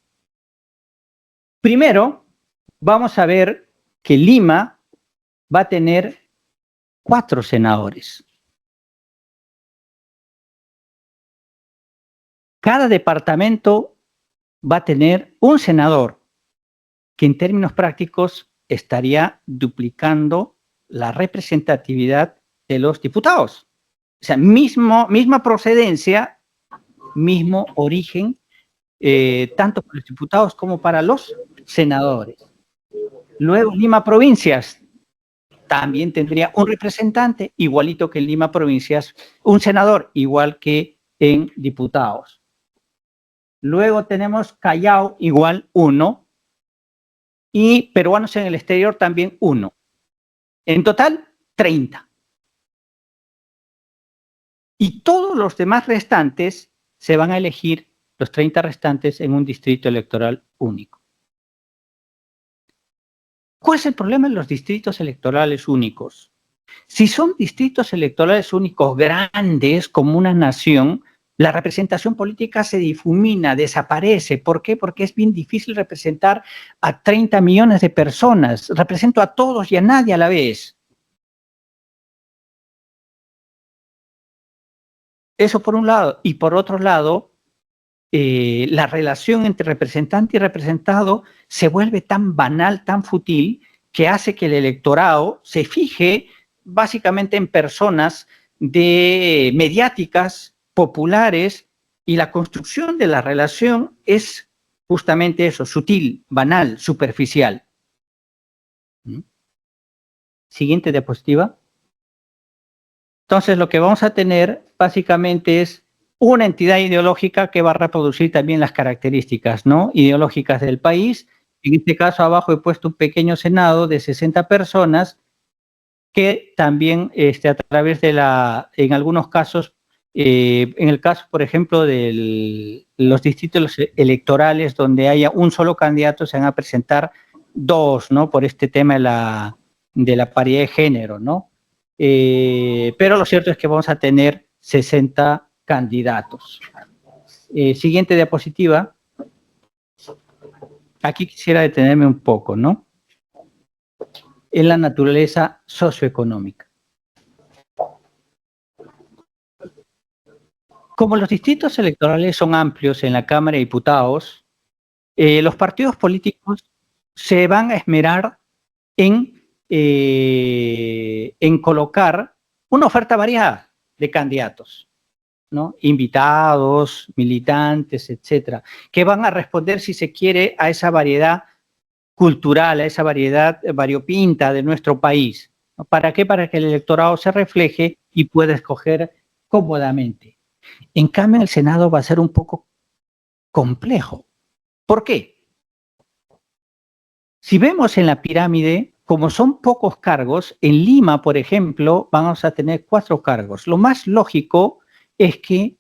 Primero, vamos a ver que Lima va a tener 4 senadores. Cada departamento va a tener un senador, que en términos prácticos estaría duplicando la representatividad de los diputados. O sea, misma procedencia, mismo origen, tanto para los diputados como para los senadores. Luego, Lima Provincias también tendría un representante, igualito que en Lima Provincias, un senador, igual que en diputados. Luego tenemos Callao, igual 1, y peruanos en el exterior también 1. En total, 30. Y todos los demás restantes se van a elegir, los 30 restantes, en un distrito electoral único. ¿Cuál es el problema de los distritos electorales únicos? Si son distritos electorales únicos grandes como una nación, la representación política se difumina, desaparece. ¿Por qué? Porque es bien difícil representar a 30 millones de personas. Represento a todos y a nadie a la vez. Eso por un lado. Y por otro lado, la relación entre representante y representado se vuelve tan banal, tan fútil, que hace que el electorado se fije básicamente en personas mediáticas, populares, y la construcción de la relación es justamente eso, sutil, banal, superficial. Siguiente diapositiva. Entonces, lo que vamos a tener básicamente es una entidad ideológica que va a reproducir también las características, ¿no?, ideológicas del país. En este caso, abajo he puesto un pequeño senado de 60 personas que también a través de en algunos casos, en el caso, por ejemplo, de los distritos electorales donde haya un solo candidato, se van a presentar 2, ¿no?, por este tema de la paridad de género, ¿no? Pero lo cierto es que vamos a tener 60 candidatos. Siguiente diapositiva. Aquí quisiera detenerme un poco, ¿no?, en la naturaleza socioeconómica. Como los distritos electorales son amplios en la Cámara de Diputados, los partidos políticos se van a esmerar en colocar una oferta variada de candidatos, ¿no?, invitados, militantes, etcétera, que van a responder, si se quiere, a esa variedad cultural, a esa variedad variopinta de nuestro país. ¿Para qué? Para que el electorado se refleje y pueda escoger cómodamente. En cambio, en el Senado va a ser un poco complejo. ¿Por qué? Si vemos en la pirámide, como son pocos cargos, en Lima, por ejemplo, vamos a tener 4 cargos. Lo más lógico es que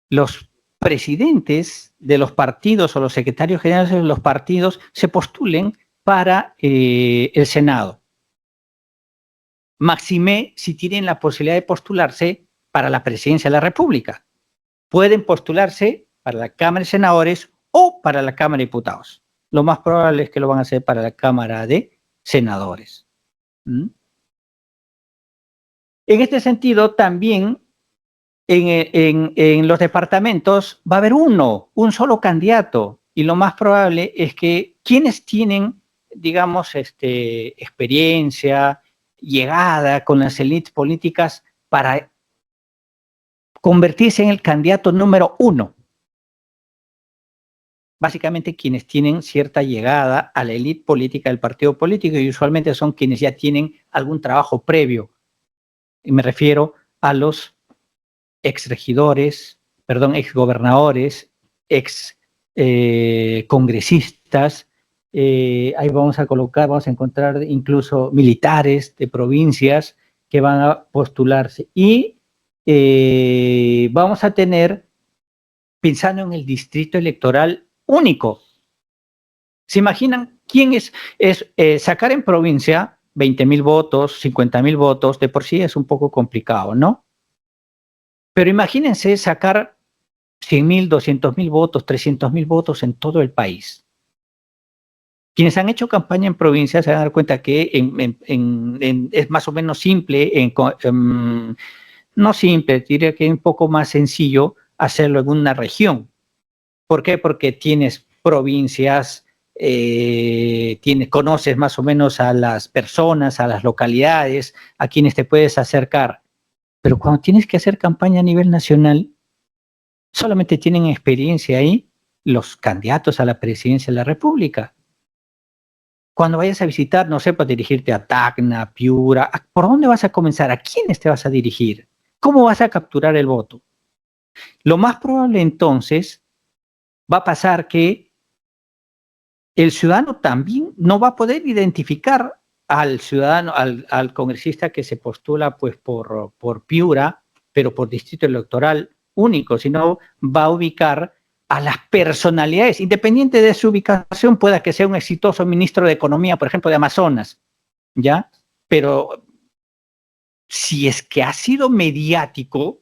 los presidentes de los partidos o los secretarios generales de los partidos se postulen para el Senado. Máxime si tienen la posibilidad de postularse para la presidencia de la República. Pueden postularse para la Cámara de Senadores o para la Cámara de Diputados. Lo más probable es que lo van a hacer para la Cámara de Senadores. En este sentido, también en los departamentos va a haber un solo candidato, y lo más probable es que quienes tienen, digamos, experiencia, llegada con las élites políticas para convertirse en el candidato número 1. Básicamente quienes tienen cierta llegada a la élite política del partido político, y usualmente son quienes ya tienen algún trabajo previo. Y me refiero a los exgobernadores, congresistas, ahí vamos a encontrar incluso militares de provincias que van a postularse. Y vamos a tener, pensando en el distrito electoral único, ¿se imaginan quién es sacar en provincia 20.000 votos, 50.000 votos? De por sí es un poco complicado, ¿no? Pero imagínense sacar 100.000, 200.000 votos, 300.000 votos en todo el país. Quienes han hecho campaña en provincia se van a dar cuenta que es más o menos simple, no simple, diría que es un poco más sencillo hacerlo en una región. ¿Por qué? Porque tienes provincias, conoces más o menos a las personas, a las localidades, a quienes te puedes acercar. Pero cuando tienes que hacer campaña a nivel nacional, solamente tienen experiencia ahí los candidatos a la presidencia de la República. Cuando vayas a visitar, no sé, para dirigirte a Tacna, Piura, ¿por dónde vas a comenzar? ¿A quiénes te vas a dirigir? ¿Cómo vas a capturar el voto? Lo más probable entonces va a pasar que el ciudadano también no va a poder identificar al ciudadano, al congresista que se postula pues por Piura, pero por distrito electoral único, sino va a ubicar a las personalidades, independiente de su ubicación, pueda que sea un exitoso ministro de Economía, por ejemplo, de Amazonas, ¿ya? Pero si es que ha sido mediático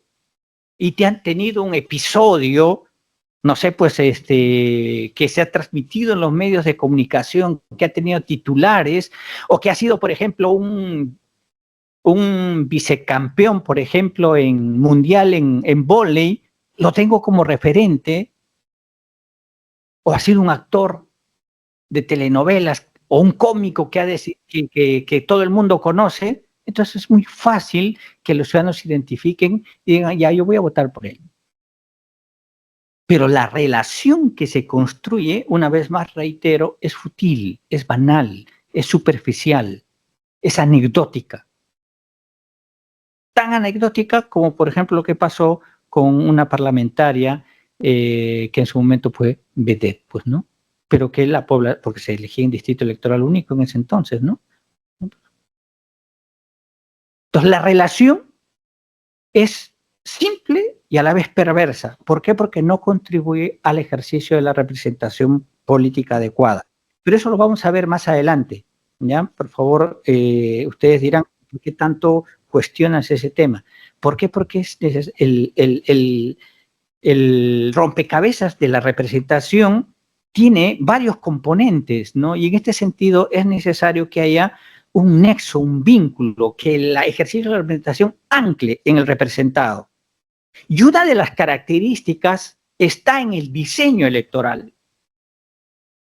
y te han tenido un episodio, no sé, pues que se ha transmitido en los medios de comunicación, que ha tenido titulares, o que ha sido, por ejemplo, un vicecampeón, por ejemplo, en mundial en vóley, lo tengo como referente, o ha sido un actor de telenovelas, o un cómico que todo el mundo conoce, entonces es muy fácil que los ciudadanos se identifiquen y digan, ya, yo voy a votar por él. Pero la relación que se construye, una vez más reitero, es fútil, es banal, es superficial, es anecdótica. Tan anecdótica como, por ejemplo, lo que pasó con una parlamentaria que en su momento fue vedette, pues, ¿no? Pero que porque se elegía en distrito electoral único en ese entonces, ¿no? Entonces, la relación es simple y a la vez perversa. ¿Por qué? Porque no contribuye al ejercicio de la representación política adecuada. Pero eso lo vamos a ver más adelante, ¿ya? Por favor, ustedes dirán, ¿por qué tanto cuestionas ese tema? ¿Por qué? Porque es el rompecabezas de la representación tiene varios componentes, ¿no? Y en este sentido es necesario que haya un nexo, un vínculo, que el ejercicio de la representación ancle en el representado. Y una de las características está en el diseño electoral.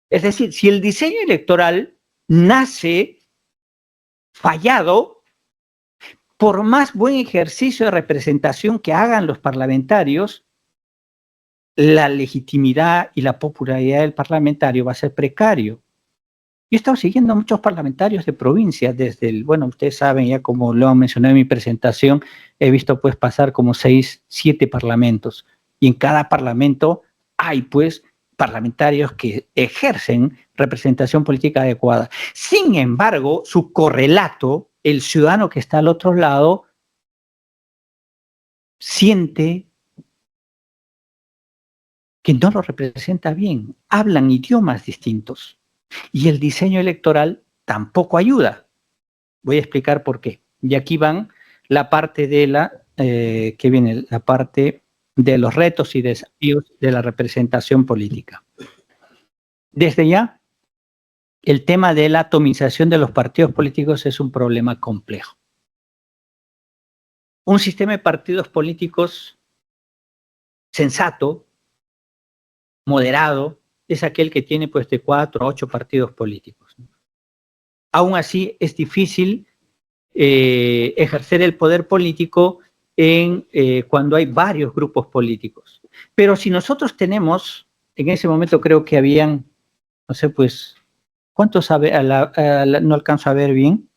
Es decir, si el diseño electoral nace fallado, por más buen ejercicio de representación que hagan los parlamentarios, la legitimidad y la popularidad del parlamentario va a ser precario. Yo he estado siguiendo a muchos parlamentarios de provincias desde bueno, ustedes saben, ya como lo mencioné en mi presentación, he visto pues pasar como 6, 7 parlamentos. Y en cada parlamento hay pues parlamentarios que ejercen representación política adecuada. Sin embargo, su correlato, el ciudadano que está al otro lado, siente que no lo representa bien. Hablan idiomas distintos. Y el diseño electoral tampoco ayuda. Voy a explicar por qué. Y aquí van la parte de la parte de los retos y desafíos de la representación política. Desde ya, el tema de la atomización de los partidos políticos es un problema complejo. Un sistema de partidos políticos sensato, moderado, es aquel que tiene pues de 4 a 8 partidos políticos. Aún así es difícil ejercer el poder político cuando hay varios grupos políticos. Pero si nosotros tenemos, en ese momento creo que habían, no sé, pues, ¿cuántos no alcanzo a ver bien?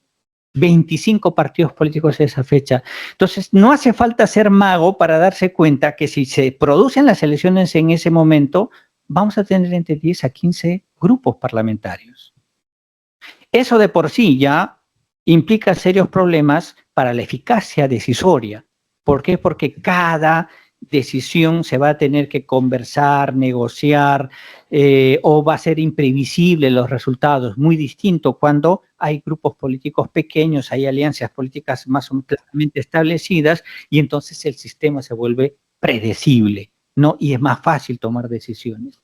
25 partidos políticos a esa fecha. Entonces, no hace falta ser mago para darse cuenta que si se producen las elecciones en ese momento, vamos a tener entre 10 a 15 grupos parlamentarios. Eso de por sí ya implica serios problemas para la eficacia decisoria. ¿Por qué? Porque cada decisión se va a tener que conversar, negociar, o va a ser imprevisible los resultados, muy distinto cuando hay grupos políticos pequeños, hay alianzas políticas más o menos claramente establecidas y entonces el sistema se vuelve predecible, ¿no? Y es más fácil tomar decisiones.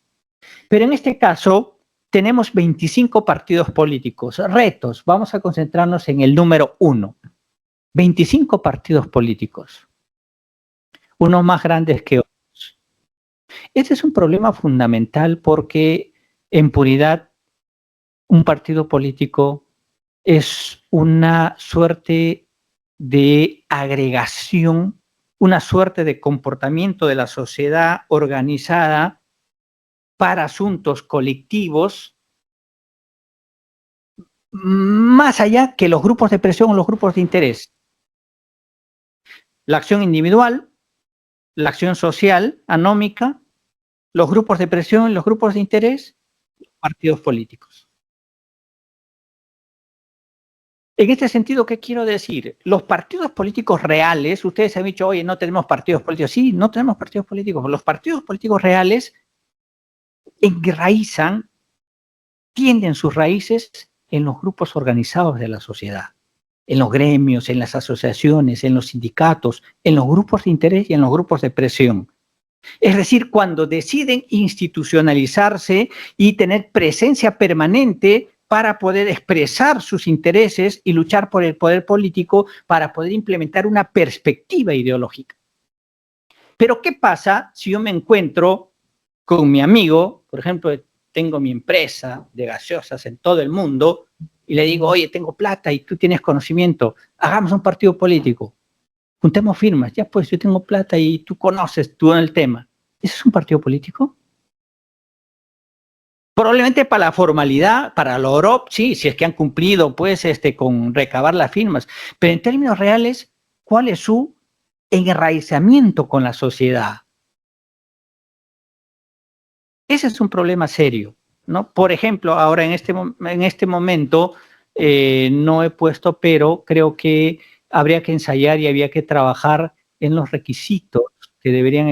Pero en este caso tenemos 25 partidos políticos, retos, vamos a concentrarnos en el número 1, 25 partidos políticos, unos más grandes que otros. Este es un problema fundamental porque en puridad un partido político es una suerte de agregación, una suerte de comportamiento de la sociedad organizada para asuntos colectivos, más allá que los grupos de presión o los grupos de interés. La acción individual, la acción social, anómica, los grupos de presión, los grupos de interés, los partidos políticos. En este sentido, ¿qué quiero decir? Los partidos políticos reales, ustedes han dicho, oye, no tenemos partidos políticos. Sí, no tenemos partidos políticos. Los partidos políticos reales enraizan, tienden sus raíces en los grupos organizados de la sociedad, en los gremios, en las asociaciones, en los sindicatos, en los grupos de interés y en los grupos de presión. Es decir, cuando deciden institucionalizarse y tener presencia permanente para poder expresar sus intereses y luchar por el poder político para poder implementar una perspectiva ideológica. Pero ¿qué pasa si yo me encuentro con mi amigo, por ejemplo, tengo mi empresa de gaseosas en todo el mundo y le digo, oye, tengo plata y tú tienes conocimiento, hagamos un partido político, juntemos firmas, ya pues yo tengo plata y tú conoces tú en el tema. ¿Eso es un partido político? Probablemente para la formalidad, para lo OROP, sí, si es que han cumplido pues con recabar las firmas, pero en términos reales, ¿cuál es su enraizamiento con la sociedad? Ese es un problema serio, ¿no? Por ejemplo, ahora en este momento no he puesto, pero creo que habría que ensayar y había que trabajar en los requisitos que deberían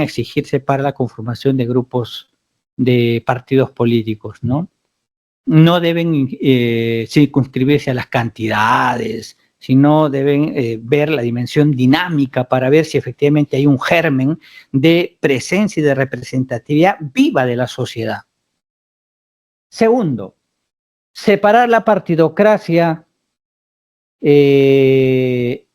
exigirse para la conformación de grupos de partidos políticos, ¿no? No deben circunscribirse a las cantidades, sino deben ver la dimensión dinámica para ver si efectivamente hay un germen de presencia y de representatividad viva de la sociedad. Segundo, separar la partidocracia,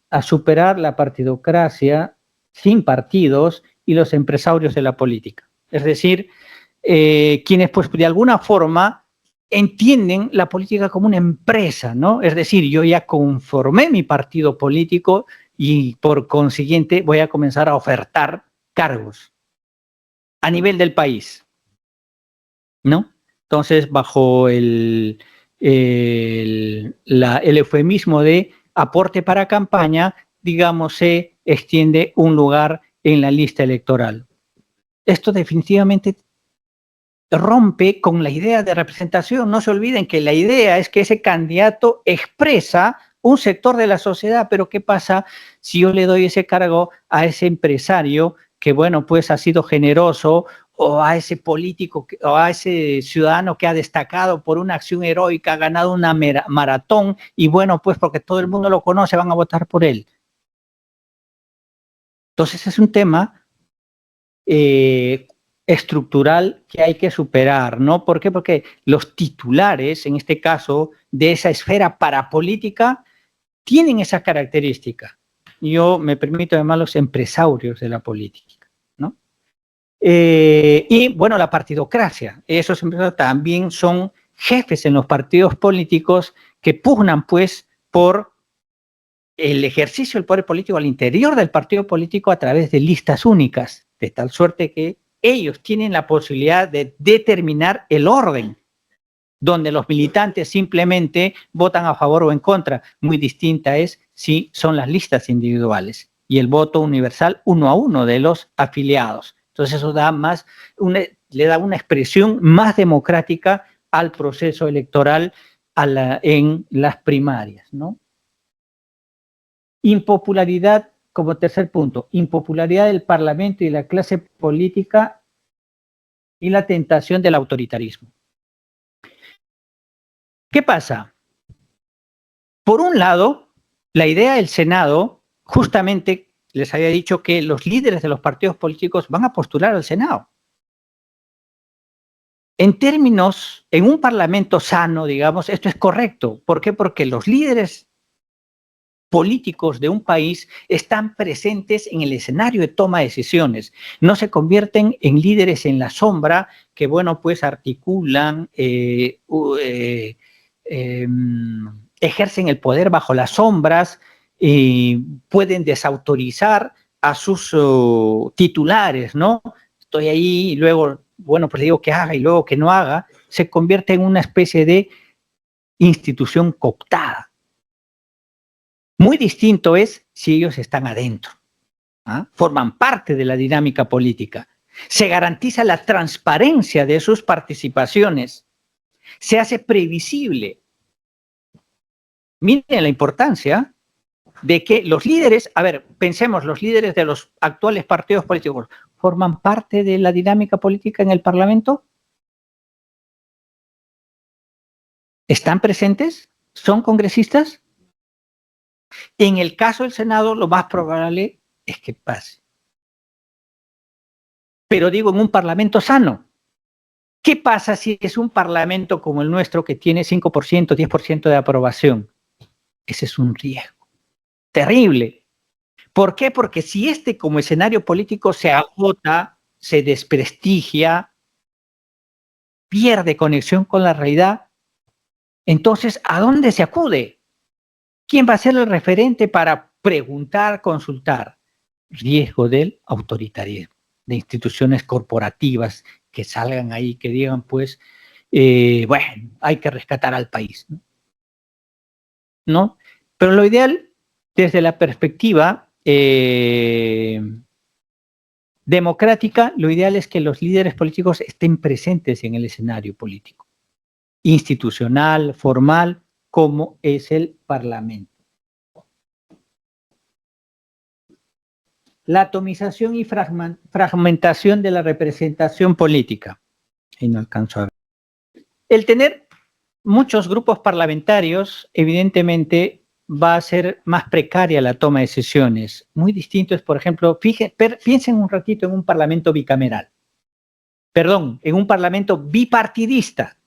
a superar la partidocracia sin partidos y los empresarios de la política. Es decir, quienes pues de alguna forma entienden la política como una empresa, ¿no? Es decir, yo ya conformé mi partido político y por consiguiente voy a comenzar a ofertar cargos a nivel del país, ¿no? Entonces, bajo el eufemismo de aporte para campaña, digamos, se extiende un lugar en la lista electoral. Esto definitivamente rompe con la idea de representación. No se olviden que la idea es que ese candidato expresa un sector de la sociedad, pero ¿qué pasa si yo le doy ese cargo a ese empresario que, bueno, pues ha sido generoso, o a ese político o a ese ciudadano que ha destacado por una acción heroica, ha ganado una maratón y, bueno, pues porque todo el mundo lo conoce, van a votar por él? Entonces es un tema estructural que hay que superar, ¿no? ¿Por qué? Porque los titulares, en este caso, de esa esfera parapolítica, tienen esa característica. yo me permito llamarlos empresarios de la política, ¿no? Y bueno, la partidocracia, esos empresarios también son jefes en los partidos políticos que pugnan pues por el ejercicio del poder político al interior del partido político a través de listas únicas, de tal suerte que ellos tienen la posibilidad de determinar el orden, donde los militantes simplemente votan a favor o en contra. Muy distinta es si son las listas individuales y el voto universal 1 a 1 de los afiliados. Entonces eso da le da una expresión más democrática al proceso electoral en las primarias, ¿no? Impopularidad, como tercer punto, impopularidad del Parlamento y la clase política y la tentación del autoritarismo. ¿Qué pasa? Por un lado, la idea del Senado, justamente les había dicho que los líderes de los partidos políticos van a postular al Senado. En términos, en un parlamento sano, digamos, esto es correcto. ¿Por qué? Porque los líderes políticos de un país están presentes en el escenario de toma de decisiones, no se convierten en líderes en la sombra que, bueno, pues articulan, ejercen el poder bajo las sombras y pueden desautorizar a sus titulares, ¿no? Estoy ahí y luego, bueno, pues digo que haga y luego que no haga, se convierte en una especie de institución cooptada. Muy distinto es si ellos están adentro, ¿ah? Forman parte de la dinámica política. Se garantiza la transparencia de sus participaciones. Se hace previsible. Miren la importancia de que los líderes, a ver, pensemos, los líderes de los actuales partidos políticos, ¿forman parte de la dinámica política en el Parlamento? ¿Están presentes? ¿Son congresistas? En el caso del Senado, lo más probable es que pase. Pero digo, en un parlamento sano. ¿Qué pasa si es un parlamento como el nuestro que tiene 5%, 10% de aprobación? Ese es un riesgo terrible. ¿Por qué? Porque si como escenario político se agota, se desprestigia, pierde conexión con la realidad, entonces, ¿a dónde se acude? ¿Quién va a ser el referente para preguntar, consultar? Riesgo del autoritarismo, de instituciones corporativas que salgan ahí, que digan, pues, bueno, hay que rescatar al país, ¿no? Pero lo ideal, desde la perspectiva democrática, lo ideal es que los líderes políticos estén presentes en el escenario político, institucional, formal, como es el Parlamento. La atomización y fragmentación de la representación política. Y no alcanzo a ver. El tener muchos grupos parlamentarios, evidentemente, va a ser más precaria la toma de decisiones. Muy distinto es, por ejemplo, piensen un ratito en un parlamento bicameral. Perdón, en un parlamento bipartidista,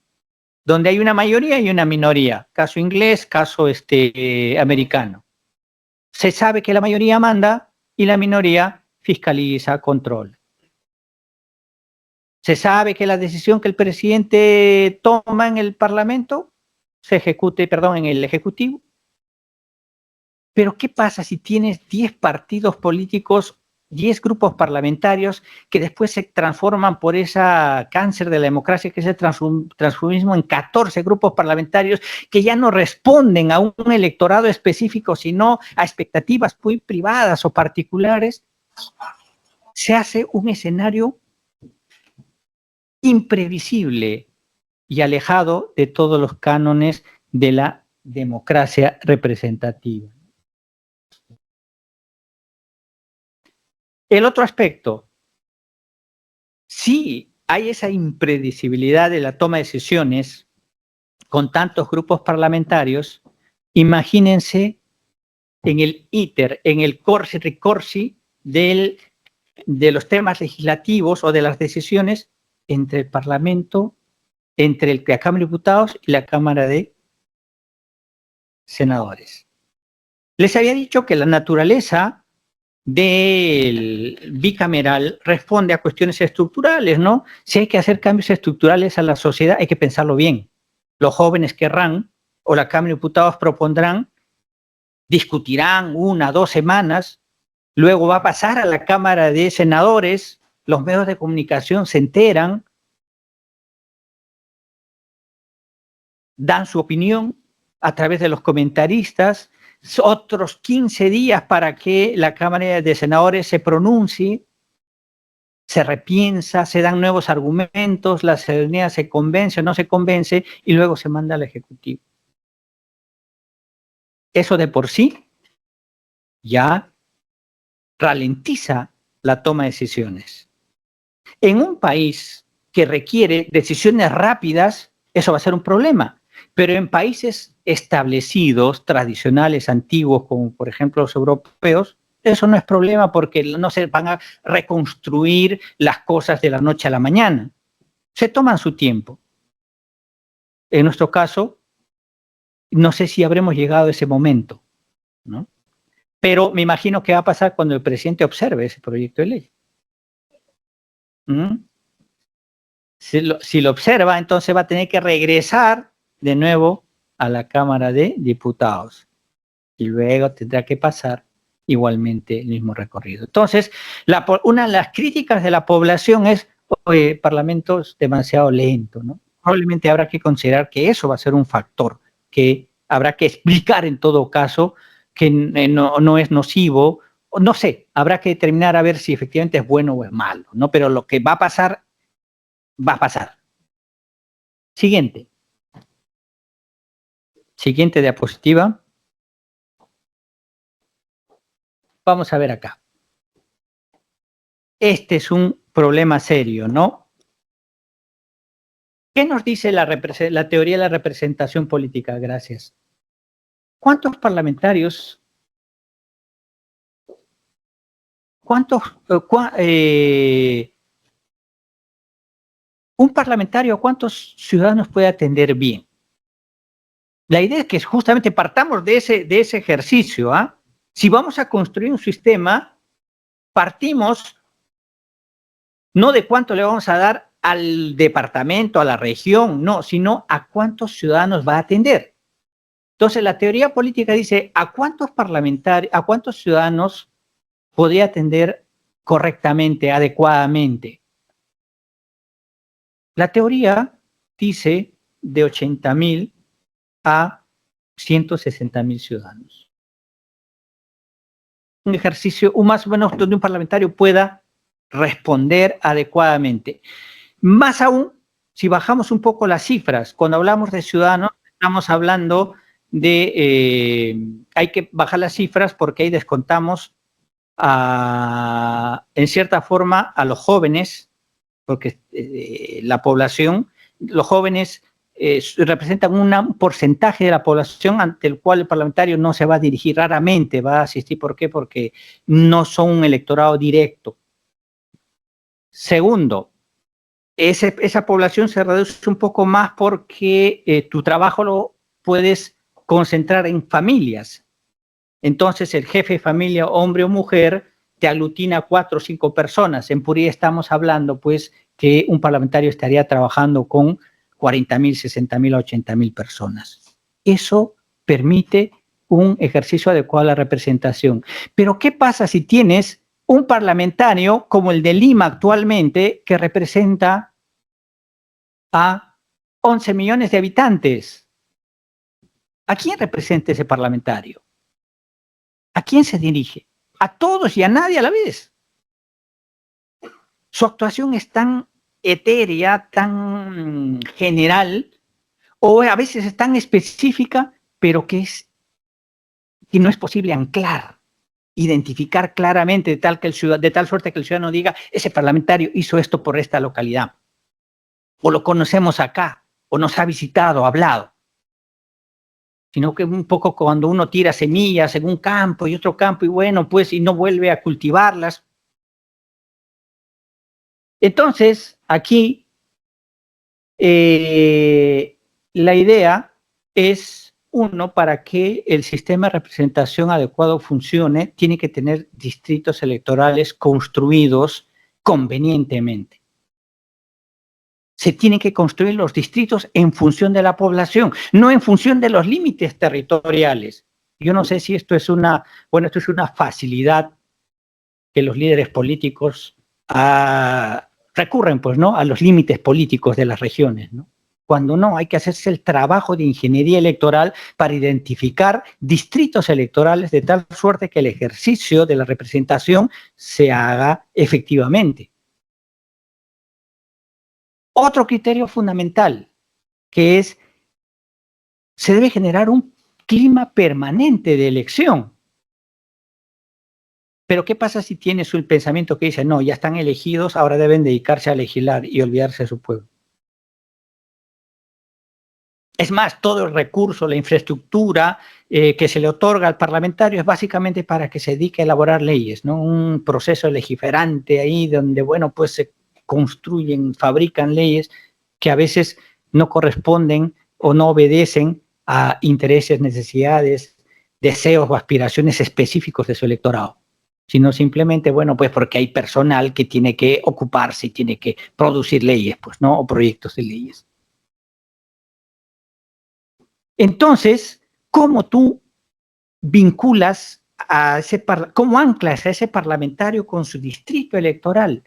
donde hay una mayoría y una minoría. Caso inglés, caso americano. Se sabe que la mayoría manda y la minoría fiscaliza, controla. Se sabe que la decisión que el presidente toma en el Parlamento se ejecute, perdón, en el Ejecutivo. Pero ¿qué pasa si tienes 10 partidos políticos, 10 grupos parlamentarios que después se transforman por esa cáncer de la democracia que es el transfugismo en 14 grupos parlamentarios que ya no responden a un electorado específico, sino a expectativas muy privadas o particulares? Se hace un escenario imprevisible y alejado de todos los cánones de la democracia representativa. El otro aspecto, si hay esa impredecibilidad de la toma de decisiones con tantos grupos parlamentarios, imagínense en el íter, en el corsi-ricorsi de los temas legislativos o de las decisiones entre el Parlamento, entre la Cámara de Diputados y la Cámara de Senadores. Les había dicho que la naturaleza del bicameral responde a cuestiones estructurales, ¿no? Si hay que hacer cambios estructurales a la sociedad, hay que pensarlo bien. Los jóvenes querrán, o la Cámara de Diputados propondrán, discutirán 1 o 2 semanas, luego va a pasar a la Cámara de Senadores, los medios de comunicación se enteran, dan su opinión a través de los comentaristas, otros 15 días para que la Cámara de Senadores se pronuncie, se repiensa, se dan nuevos argumentos, la ciudadanía se convence o no se convence y luego se manda al Ejecutivo. Eso de por sí ya ralentiza la toma de decisiones. En un país que requiere decisiones rápidas, eso va a ser un problema. Pero en países establecidos, tradicionales, antiguos, como por ejemplo los europeos, eso no es problema porque no se van a reconstruir las cosas de la noche a la mañana. Se toman su tiempo. En nuestro caso, no sé si habremos llegado a ese momento, ¿no? Pero me imagino que va a pasar cuando el presidente observe ese proyecto de ley. ¿Mm? Si lo observa, entonces va a tener que regresar de nuevo a la Cámara de Diputados y luego tendrá que pasar igualmente el mismo recorrido. Entonces, una de las críticas de la población es, oye, el Parlamento es demasiado lento, ¿no? Probablemente habrá que considerar que eso va a ser un factor que habrá que explicar en todo caso que no es nocivo, no sé, habrá que determinar a ver si efectivamente es bueno o es malo, ¿no? Pero lo que va a pasar, va a pasar. Siguiente. Siguiente diapositiva. Vamos a ver acá. Este es un problema serio, ¿no? ¿Qué nos dice la teoría de la representación política? Gracias. ¿Cuántos parlamentarios, un parlamentario, cuántos ciudadanos puede atender bien? La idea es que justamente partamos de ese ejercicio, ¿ah? Si vamos a construir un sistema, partimos no de cuánto le vamos a dar al departamento, a la región, no, sino a cuántos ciudadanos va a atender. Entonces, la teoría política dice a cuántos parlamentarios, a cuántos ciudadanos podría atender correctamente, adecuadamente. La teoría dice de 80.000 a 160.000 ciudadanos. Un ejercicio, más o menos, donde un parlamentario pueda responder adecuadamente. Más aún, si bajamos un poco las cifras, cuando hablamos de ciudadanos, estamos hablando de, hay que bajar las cifras porque ahí descontamos en cierta forma a los jóvenes, porque la población, los jóvenes representan un porcentaje de la población ante el cual el parlamentario no se va a dirigir, raramente va a asistir. ¿Por qué? Porque no son un electorado directo. Segundo, esa población se reduce un poco más porque tu trabajo lo puedes concentrar en familias. Entonces el jefe de familia, hombre o mujer, te aglutina 4 o 5 personas. En Purí estamos hablando, pues, que un parlamentario estaría trabajando con 40.000, 60.000, 80.000 personas. Eso permite un ejercicio adecuado a la representación. Pero ¿qué pasa si tienes un parlamentario como el de Lima actualmente, que representa a 11 millones de habitantes? ¿A quién representa ese parlamentario? ¿A quién se dirige? A todos y a nadie a la vez. Su actuación es tan etérea, tan general, o a veces es tan específica, pero que no es posible anclar, identificar claramente, de tal suerte que el ciudadano diga, ese parlamentario hizo esto por esta localidad, o lo conocemos acá, o nos ha visitado, hablado. Sino que un poco cuando uno tira semillas en un campo y otro campo, y bueno, pues, y no vuelve a cultivarlas. Entonces, aquí la idea es Uno, para que el sistema de representación adecuado funcione, tiene que tener distritos electorales construidos convenientemente. Se tienen que construir los distritos en función de la población, no en función de los límites territoriales. Yo no sé si esto es una facilidad que los líderes políticos recurren, pues, ¿no?, a los límites políticos de las regiones, ¿no? Cuando no, hay que hacerse el trabajo de ingeniería electoral para identificar distritos electorales de tal suerte que el ejercicio de la representación se haga efectivamente. Otro criterio fundamental, que es, se debe generar un clima permanente de elección. Pero ¿qué pasa si tienes un pensamiento que dice, no, ya están elegidos, ahora deben dedicarse a legislar y olvidarse de su pueblo? Es más, todo el recurso, la infraestructura que se le otorga al parlamentario es básicamente para que se dedique a elaborar leyes, ¿no? Un proceso legiferante ahí donde, bueno, pues se construyen, fabrican leyes que a veces no corresponden o no obedecen a intereses, necesidades, deseos o aspiraciones específicos de su electorado, sino simplemente, bueno, pues porque hay personal que tiene que ocuparse y tiene que producir leyes, pues, ¿no? O proyectos de leyes. Entonces, ¿cómo tú vinculas a cómo anclas a ese parlamentario con su distrito electoral,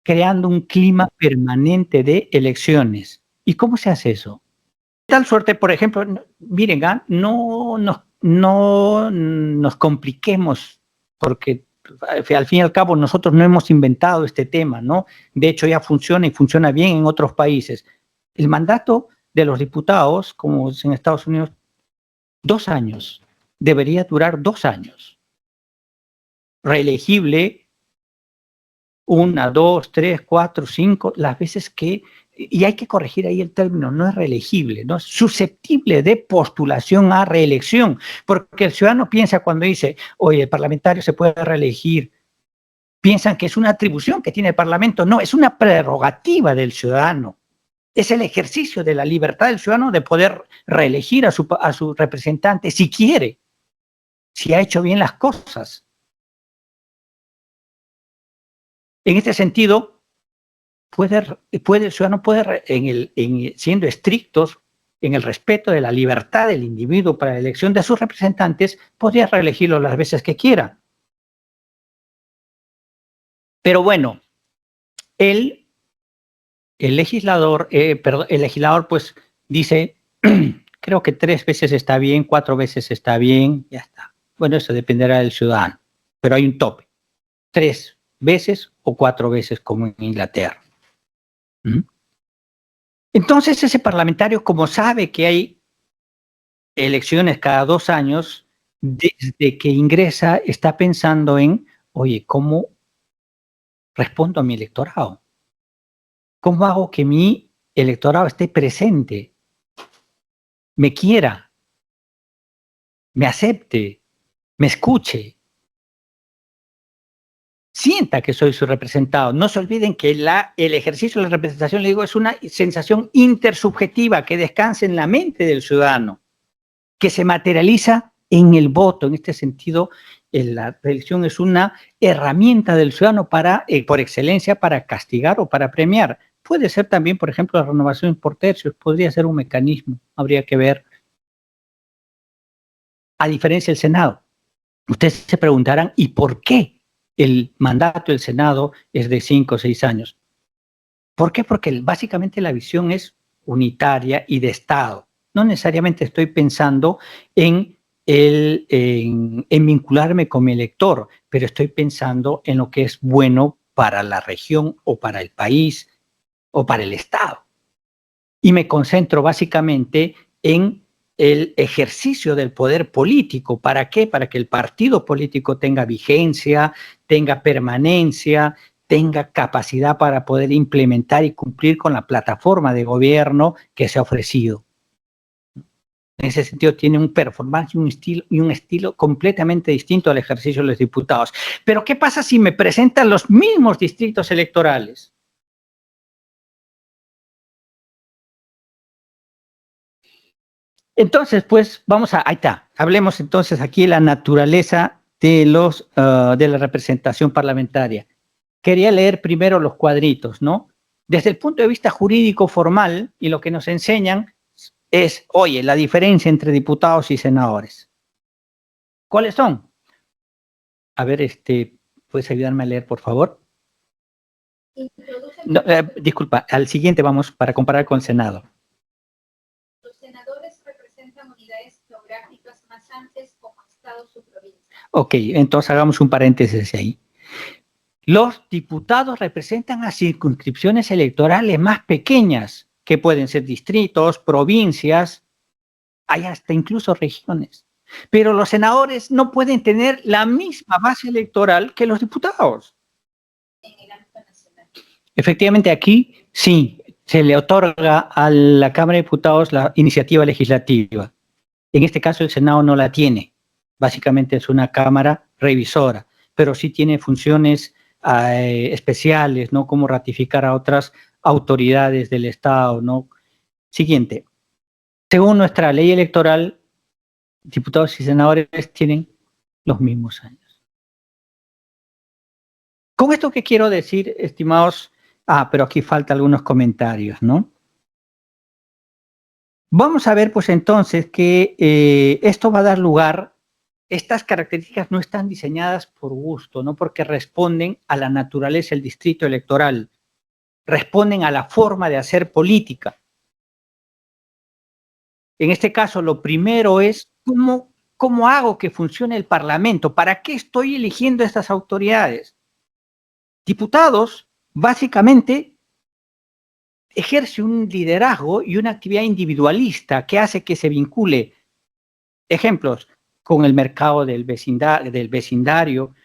creando un clima permanente de elecciones? ¿Y cómo se hace eso? De tal suerte, por ejemplo, miren, no nos compliquemos, porque al fin y al cabo nosotros no hemos inventado este tema, ¿no? De hecho, ya funciona y funciona bien en otros países. El mandato de los diputados, como es en Estados Unidos, 2 años. Debería durar 2 años. Reelegible 1, 2, 3, 4, 5, las veces que, y hay que corregir ahí el término, no es reelegible, no es susceptible de postulación a reelección, porque el ciudadano piensa cuando dice, oye, el parlamentario se puede reelegir, piensan que es una atribución que tiene el Parlamento. No, es una prerrogativa del ciudadano. Es el ejercicio de la libertad del ciudadano de poder reelegir a su representante si quiere, si ha hecho bien las cosas. En este sentido, el ciudadano puede, siendo estrictos en el respeto de la libertad del individuo para la elección de sus representantes, podría reelegirlo las veces que quiera. Pero bueno, el legislador pues dice, creo que 3 veces está bien, 4 veces está bien, ya está. Bueno, eso dependerá del ciudadano, pero hay un tope. 3 veces o 4 veces como en Inglaterra. Entonces ese parlamentario, como sabe que hay elecciones cada 2 años, desde que ingresa está pensando en, oye, ¿cómo respondo a mi electorado? ¿Cómo hago que mi electorado esté presente, me quiera, me acepte, me escuche, sienta que soy su representado? No se olviden que el ejercicio de la representación, le digo, es una sensación intersubjetiva que descansa en la mente del ciudadano, que se materializa en el voto. En este sentido, la elección es una herramienta del ciudadano por excelencia para castigar o para premiar. Puede ser también, por ejemplo, la renovación por tercios, podría ser un mecanismo, habría que ver. A diferencia del Senado, ustedes se preguntarán, ¿y por qué el mandato del Senado es de 5 o 6 años? ¿Por qué? Porque básicamente la visión es unitaria y de Estado. No necesariamente estoy pensando en vincularme con mi elector, pero estoy pensando en lo que es bueno para la región o para el país o para el Estado. Y me concentro básicamente en el ejercicio del poder político. ¿Para qué? Para que el partido político tenga vigencia, tenga permanencia, tenga capacidad para poder implementar y cumplir con la plataforma de gobierno que se ha ofrecido. En ese sentido tiene un performance y un estilo completamente distinto al ejercicio de los diputados. Pero ¿qué pasa si me presentan los mismos distritos electorales? Entonces, pues, ahí está. Hablemos entonces aquí de la naturaleza de la representación parlamentaria. Quería leer primero los cuadritos, ¿no? Desde el punto de vista jurídico formal, y lo que nos enseñan es, oye, la diferencia entre diputados y senadores. ¿Cuáles son? A ver, ¿puedes ayudarme a leer, por favor? No, disculpa, al siguiente vamos para comparar con el Senado. Los senadores representan unidades geográficas más amplias como estados o provincias. Ok, entonces hagamos un paréntesis ahí. Los diputados representan a circunscripciones electorales más pequeñas, que pueden ser distritos, provincias, hay hasta incluso regiones. Pero los senadores no pueden tener la misma base electoral que los diputados. En el ámbito nacional. Efectivamente, aquí sí se le otorga a la Cámara de Diputados la iniciativa legislativa. En este caso, el Senado no la tiene. Básicamente es una Cámara revisora, pero sí tiene funciones especiales, ¿no? Como ratificar a otras autoridades del Estado, ¿no? Siguiente. Según nuestra ley electoral, diputados y senadores tienen los mismos años. ¿Con esto qué quiero decir, estimados? Pero aquí faltan algunos comentarios, ¿no? Vamos a ver, pues entonces, que esto va a dar lugar. Estas características no están diseñadas por gusto, no porque responden a la naturaleza del distrito electoral, responden a la forma de hacer política. En este caso, lo primero es cómo hago que funcione el Parlamento, ¿para qué estoy eligiendo estas autoridades? Diputados, básicamente, ejerce un liderazgo y una actividad individualista que hace que se vincule, ejemplos, con el mercado del vecindario,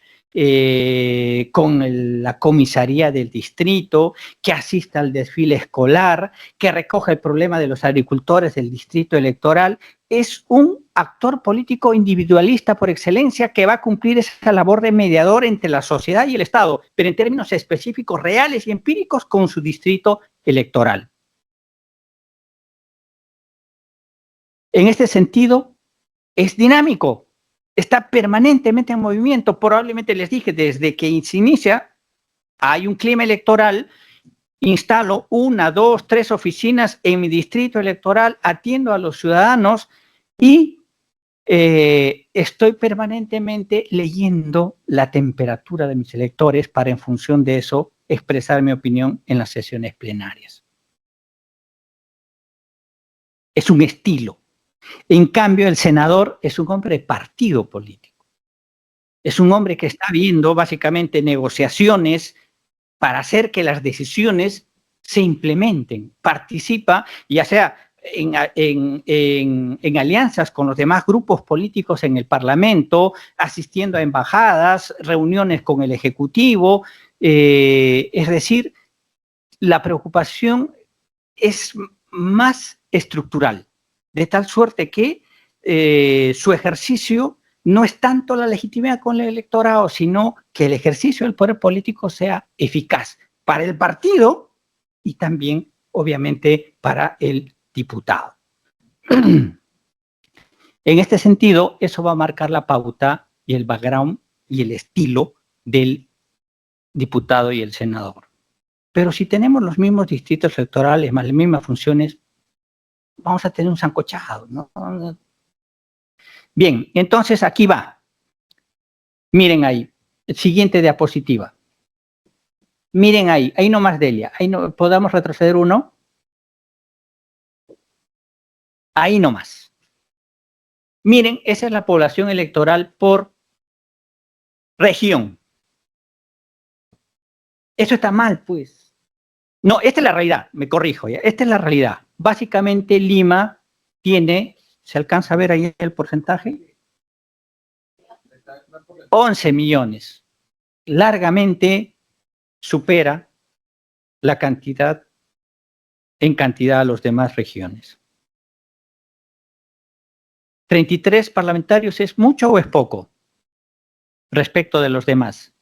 con la comisaría del distrito, que asista al desfile escolar, que recoge el problema de los agricultores del distrito electoral. Es un actor político individualista por excelencia que va a cumplir esa labor de mediador entre la sociedad y el Estado, pero en términos específicos, reales y empíricos con su distrito electoral. En este sentido, es dinámico, está permanentemente en movimiento. Probablemente les dije, desde que se inicia, hay un clima electoral, instalo 1, 2, 3 oficinas en mi distrito electoral, atiendo a los ciudadanos y estoy permanentemente leyendo la temperatura de mis electores para, en función de eso, expresar mi opinión en las sesiones plenarias. Es un estilo. En cambio, el senador es un hombre de partido político. Es un hombre que está viendo básicamente negociaciones para hacer que las decisiones se implementen. Participa, ya sea en alianzas con los demás grupos políticos en el Parlamento, asistiendo a embajadas, reuniones con el Ejecutivo. Es decir, la preocupación es más estructural, de tal suerte que su ejercicio no es tanto la legitimidad con el electorado, sino que el ejercicio del poder político sea eficaz para el partido y también, obviamente, para el diputado. En este sentido, eso va a marcar la pauta y el background y el estilo del diputado y el senador. Pero si tenemos los mismos distritos electorales, más las mismas funciones, vamos a tener un sancochado, ¿no? Bien, entonces aquí va. Miren ahí, siguiente diapositiva. Miren ahí nomás, Delia. Ahí no, ¿podamos retroceder uno? Ahí nomás. Miren, esa es la población electoral por región. Eso está mal, pues. No, esta es la realidad, me corrijo ya. Esta es la realidad. Básicamente Lima tiene, ¿se alcanza a ver ahí el porcentaje? 11 millones. Largamente supera la cantidad en cantidad a las demás regiones. 33 parlamentarios, ¿es mucho o es poco respecto de los demás?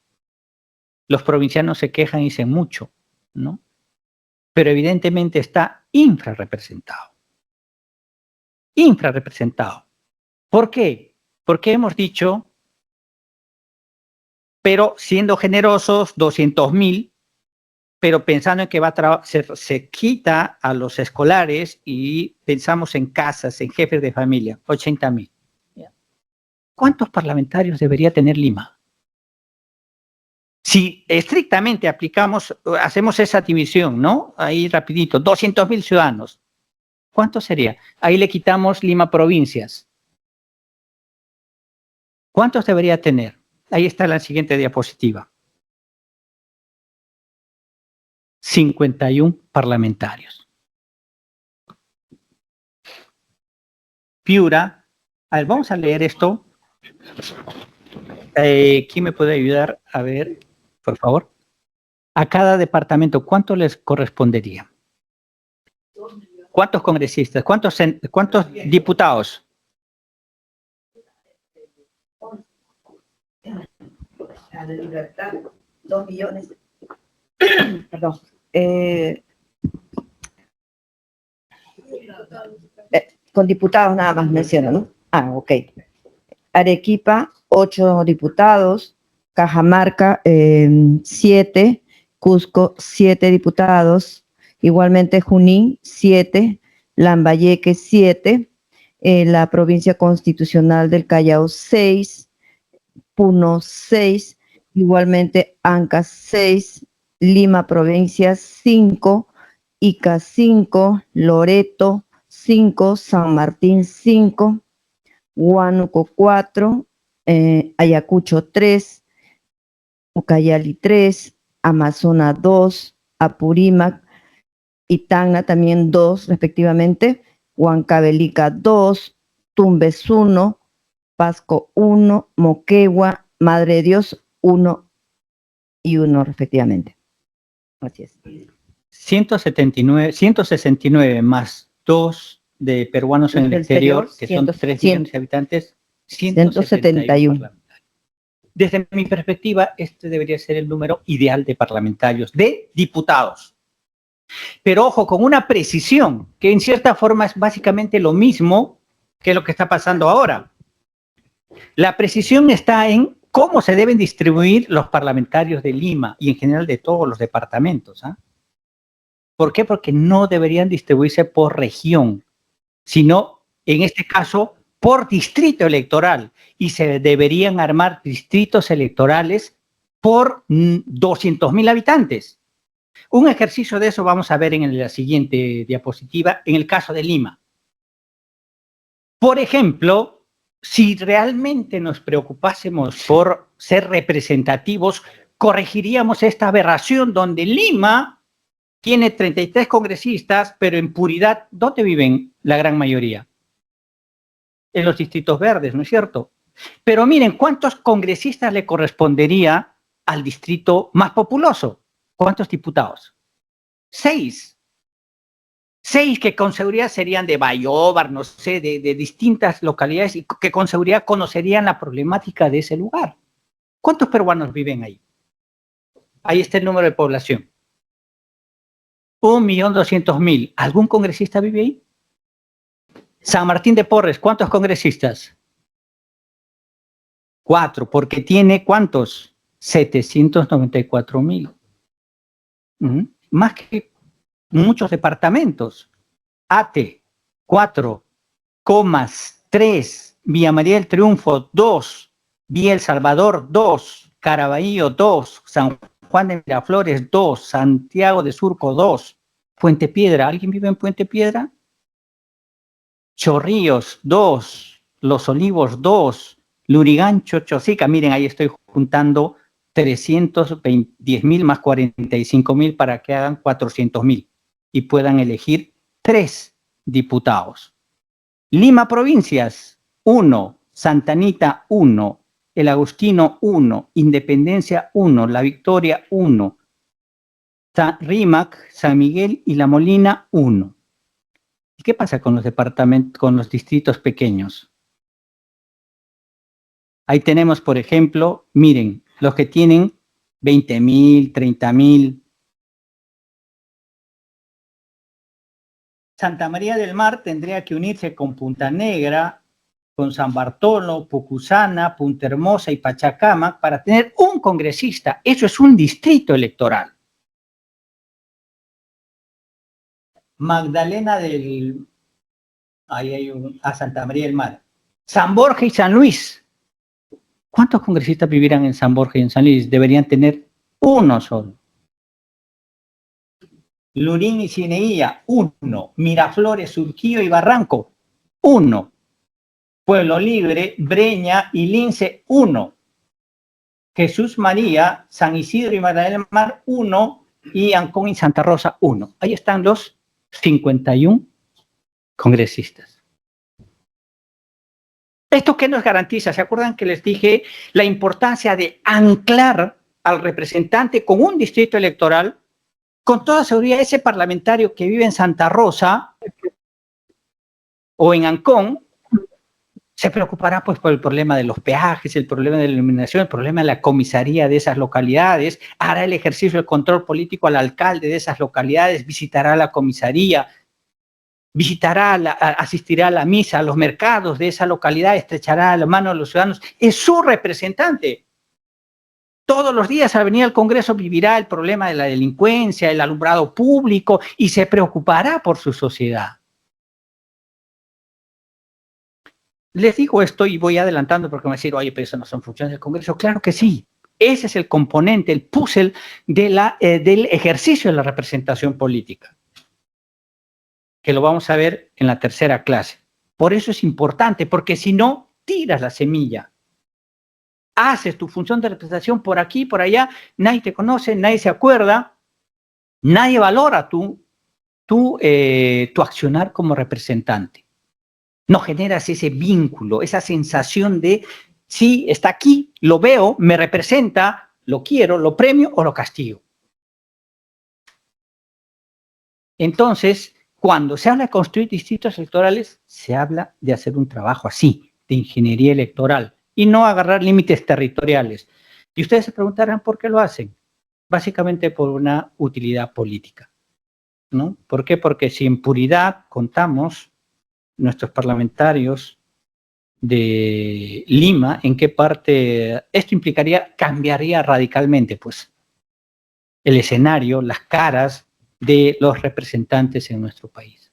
Los provincianos se quejan y dicen mucho, ¿no? Pero evidentemente está infrarrepresentado. infrarrepresentado. ¿Por qué? Porque hemos dicho, pero siendo generosos, 200.000, pero pensando en que se quita a los escolares y pensamos en casas, en jefes de familia, 80.000. ¿Cuántos parlamentarios debería tener Lima? Si estrictamente hacemos esa división, ¿no? Ahí rapidito, 200.000 ciudadanos. ¿Cuánto sería? Ahí le quitamos Lima provincias. ¿Cuántos debería tener? Ahí está la siguiente diapositiva. 51 parlamentarios. Piura. A ver, vamos a leer esto. ¿Quién me puede ayudar? A ver, por favor. A cada departamento, ¿cuánto les correspondería? ¿Cuántos congresistas? ¿Cuántos diputados? La de Libertad, 2 millones. Perdón. Con diputados nada más menciona, ¿no? Ah, ok. Arequipa, 8 diputados. Cajamarca, 7. Cusco, 7 diputados. Igualmente Junín, 7. Lambayeque, 7. La provincia constitucional del Callao, 6. Puno, 6. Igualmente Anca, 6. Lima, provincia, 5. Ica, 5. Loreto, 5. San Martín, 5. Huánuco, 4. Ayacucho, 3. Ucayali, 3. Amazonas, 2. Apurímac y Tacna también 2 respectivamente. Huancavelica, 2. Tumbes, 1. Pasco, 1. Moquegua, Madre de Dios, 1 y 1 respectivamente. Así es. 169 más 2 de peruanos en el exterior, que son 3 millones de habitantes, 171. Desde mi perspectiva, este debería ser el número ideal de parlamentarios, de diputados. Pero ojo, con una precisión, que en cierta forma es básicamente lo mismo que lo que está pasando ahora. La precisión está en cómo se deben distribuir los parlamentarios de Lima y en general de todos los departamentos. ¿Por qué? Porque no deberían distribuirse por región, sino, en este caso, por distrito electoral. Y se deberían armar distritos electorales por 200.000 habitantes. Un ejercicio de eso vamos a ver en la siguiente diapositiva, en el caso de Lima. Por ejemplo, si realmente nos preocupásemos por ser representativos, corregiríamos esta aberración donde Lima tiene 33 congresistas, pero en puridad, ¿dónde viven la gran mayoría? En los distritos verdes, ¿no es cierto? Pero miren, ¿cuántos congresistas le correspondería al distrito más populoso? ¿Cuántos diputados? 6. 6 que con seguridad serían de Bayóvar, no sé, de distintas localidades y que con seguridad conocerían la problemática de ese lugar. ¿Cuántos peruanos viven ahí? Ahí está el número de población. 1.200.000. ¿Algún congresista vive ahí? San Martín de Porres, ¿cuántos congresistas? 4, porque tiene ¿cuántos? 794.000. Más que muchos departamentos. Ate, 4. Comas, 3. Villa María del Triunfo, 2. Villa El Salvador, 2. Caraballo, 2. San Juan de Miraflores, 2. Santiago de Surco, 2. Puente Piedra, ¿alguien vive en Puente Piedra? Chorrillos, 2. Los Olivos, 2. Lurigancho, Chosica, miren, ahí estoy juntando 310.000 más 45.000 para que hagan 400.000 y puedan elegir 3 diputados. Lima provincias, 1. Santa Anita, 1. El Agustino, 1. Independencia, 1. La Victoria, 1. Rímac, San Miguel y La Molina, 1. ¿Y qué pasa con los departamentos, con los distritos pequeños? Ahí tenemos, por ejemplo, miren, los que tienen 20.000, 30.000. Santa María del Mar tendría que unirse con Punta Negra, con San Bartolo, Pucusana, Punta Hermosa y Pachacamac para tener un congresista. Eso es un distrito electoral. Magdalena del... Ahí hay a Santa María del Mar. San Borja y San Luis. ¿Cuántos congresistas vivirán en San Borja y en San Luis? Deberían tener uno solo. Lurín y Cineguía, 1. Miraflores, Surquillo y Barranco, 1. Pueblo Libre, Breña y Lince, 1. Jesús María, San Isidro y Magdalena del Mar, 1. Y Ancón y Santa Rosa, 1. Ahí están los 51 congresistas. ¿Esto qué nos garantiza? ¿Se acuerdan que les dije la importancia de anclar al representante con un distrito electoral? Con toda seguridad, ese parlamentario que vive en Santa Rosa o en Ancón se preocupará pues por el problema de los peajes, el problema de la iluminación, el problema de la comisaría de esas localidades, hará el ejercicio de control político al alcalde de esas localidades, visitará la comisaría, asistirá a la misa, a los mercados de esa localidad, estrechará la mano a los ciudadanos. Es su representante. Todos los días al venir al Congreso vivirá el problema de la delincuencia, el alumbrado público y se preocupará por su sociedad. Les digo esto y voy adelantando porque me van a decir, oye, pero eso no son funciones del Congreso. Claro que sí. Ese es el componente, el puzzle del ejercicio de la representación política, que lo vamos a ver en la tercera clase. Por eso es importante, porque si no, tiras la semilla. Haces tu función de representación por aquí, por allá, nadie te conoce, nadie se acuerda, nadie valora tu accionar como representante. No generas ese vínculo, esa sensación de, sí, está aquí, lo veo, me representa, lo quiero, lo premio o lo castigo. Entonces, cuando se habla de construir distritos electorales, se habla de hacer un trabajo así, de ingeniería electoral, y no agarrar límites territoriales. Y ustedes se preguntarán por qué lo hacen. Básicamente por una utilidad política, ¿no? ¿Por qué? Porque si en puridad contamos nuestros parlamentarios de Lima, ¿en qué parte esto cambiaría radicalmente? Pues el escenario, las caras de los representantes en nuestro país.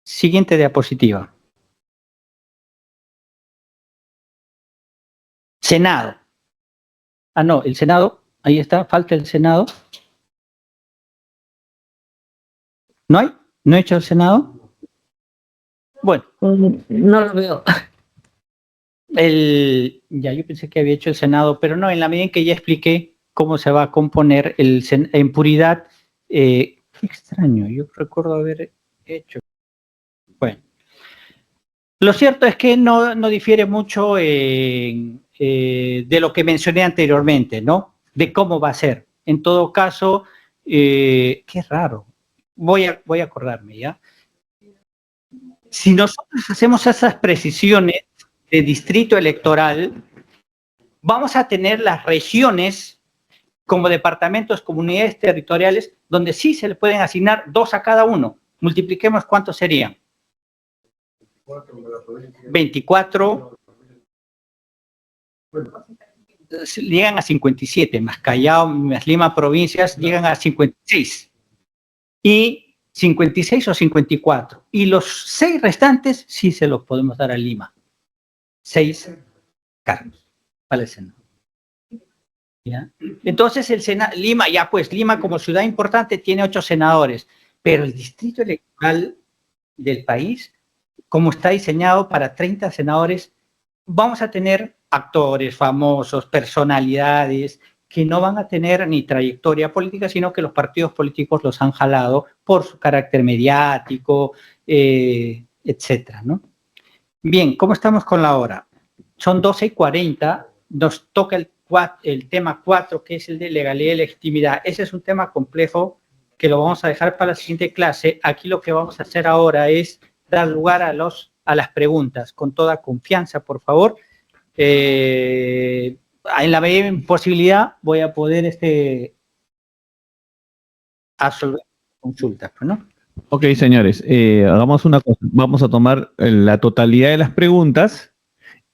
Siguiente diapositiva. Senado. Ah, no, el Senado, ahí está, falta el Senado. ¿No hay? ¿No he hecho el Senado? Bueno. No lo veo. Ya yo pensé que había hecho el Senado, pero no, en la medida en que ya expliqué cómo se va a componer en puridad, qué extraño, yo recuerdo haber hecho. Bueno, lo cierto es que no difiere mucho de lo que mencioné anteriormente, ¿no? De cómo va a ser. En todo caso, qué raro, voy a acordarme, ¿ya? Si nosotros hacemos esas precisiones de distrito electoral, vamos a tener las regiones como departamentos, comunidades territoriales, donde sí se le pueden asignar 2 a cada uno. Multipliquemos cuántos serían. 24. Llegan a 57, más Callao, más Lima provincias, llegan a 56. Y 56 o 54. Y los 6 restantes sí se los podemos dar a Lima. 6 cargos para el Senado. ¿Ya? Entonces el Senado, Lima como ciudad importante tiene 8 senadores, pero el distrito electoral del país, como está diseñado para 30 senadores, vamos a tener actores famosos, personalidades que no van a tener ni trayectoria política, sino que los partidos políticos los han jalado por su carácter mediático, etcétera, ¿no? Bien, ¿cómo estamos con la hora? Son 12:40, nos toca el tema 4, que es el de legalidad y legitimidad. Ese es un tema complejo que lo vamos a dejar para la siguiente clase. Aquí lo que vamos a hacer ahora es dar lugar a las preguntas, con toda confianza, por favor. En la medida de mi posibilidad voy a poder absolver consultas, ¿no? Ok, señores, hagamos una cosa. Vamos a tomar la totalidad de las preguntas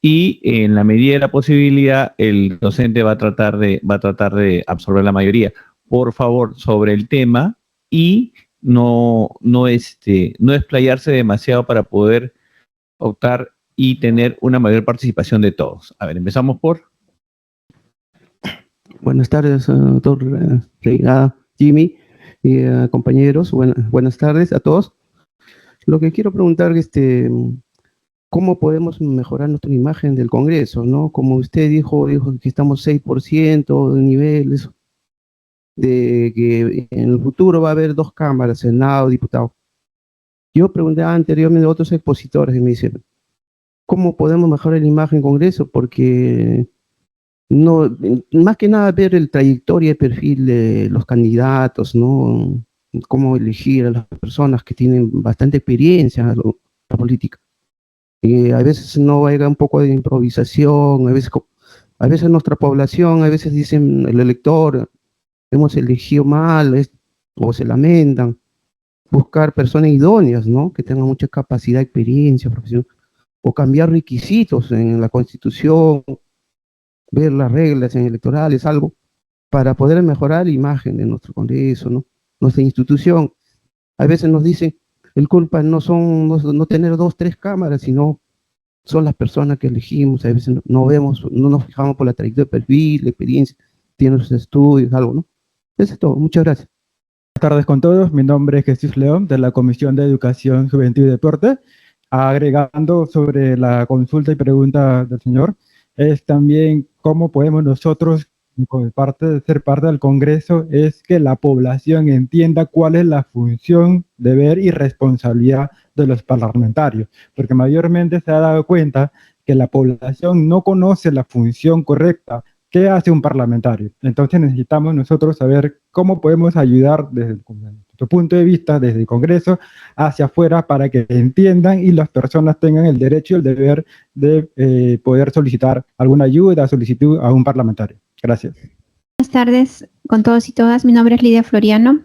y en la medida de la posibilidad el docente va a tratar de absorber la mayoría. Por favor, sobre el tema y no explayarse demasiado para poder optar y tener una mayor participación de todos. A ver, empezamos por... Buenas tardes, doctor Reina, Jimmy y compañeros. Buenas tardes a todos. Lo que quiero preguntar, ¿cómo podemos mejorar nuestra imagen del Congreso, no? Como usted dijo que estamos 6% de niveles, de que en el futuro va a haber 2 cámaras, Senado, diputado. Yo pregunté anteriormente a otros expositores y me dicen, ¿cómo podemos mejorar la imagen del Congreso? Porque no, más que nada ver el trayectoria y perfil de los candidatos, ¿no? Cómo elegir a las personas que tienen bastante experiencia en la política. A veces no hay un poco de improvisación, a veces nuestra población, a veces dicen el elector, hemos elegido mal, o se lamentan. Buscar personas idóneas, ¿no? Que tengan mucha capacidad, experiencia, profesión, o cambiar requisitos en la Constitución, ver las reglas electorales, algo, para poder mejorar la imagen de nuestro Congreso, ¿no? Nuestra institución. A veces nos dicen, el culpa no son no tener 2, 3 cámaras, sino son las personas que elegimos. A veces no vemos, no nos fijamos por la trayectoria de perfil, la experiencia, tienen sus estudios, algo, ¿no? Eso es todo. Muchas gracias. Buenas tardes con todos. Mi nombre es Jesús León, de la Comisión de Educación, Juventud y Deporte. Agregando sobre la consulta y pregunta del señor, es también cómo podemos nosotros, de ser parte del Congreso, es que la población entienda cuál es la función, deber y responsabilidad de los parlamentarios, porque mayormente se ha dado cuenta que la población no conoce la función correcta. ¿Qué hace un parlamentario? Entonces necesitamos nosotros saber cómo podemos ayudar desde nuestro punto de vista, desde el Congreso hacia afuera, para que entiendan y las personas tengan el derecho y el deber de poder solicitar alguna ayuda, solicitud a un parlamentario. Gracias. Buenas tardes con todos y todas. Mi nombre es Lidia Floriano.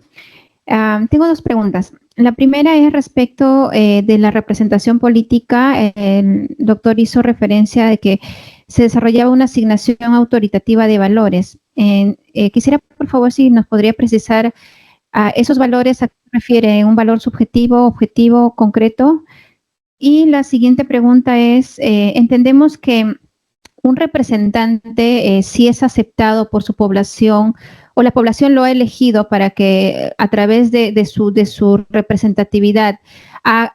Tengo 2 preguntas. La primera es respecto de la representación política. El doctor hizo referencia de que se desarrollaba una asignación autoritativa de valores. Quisiera, por favor, si nos podría precisar esos valores, ¿a qué se refiere? ¿Un valor subjetivo, objetivo, concreto? Y la siguiente pregunta es, entendemos que un representante sí es aceptado por su población o la población lo ha elegido para que a través de su representatividad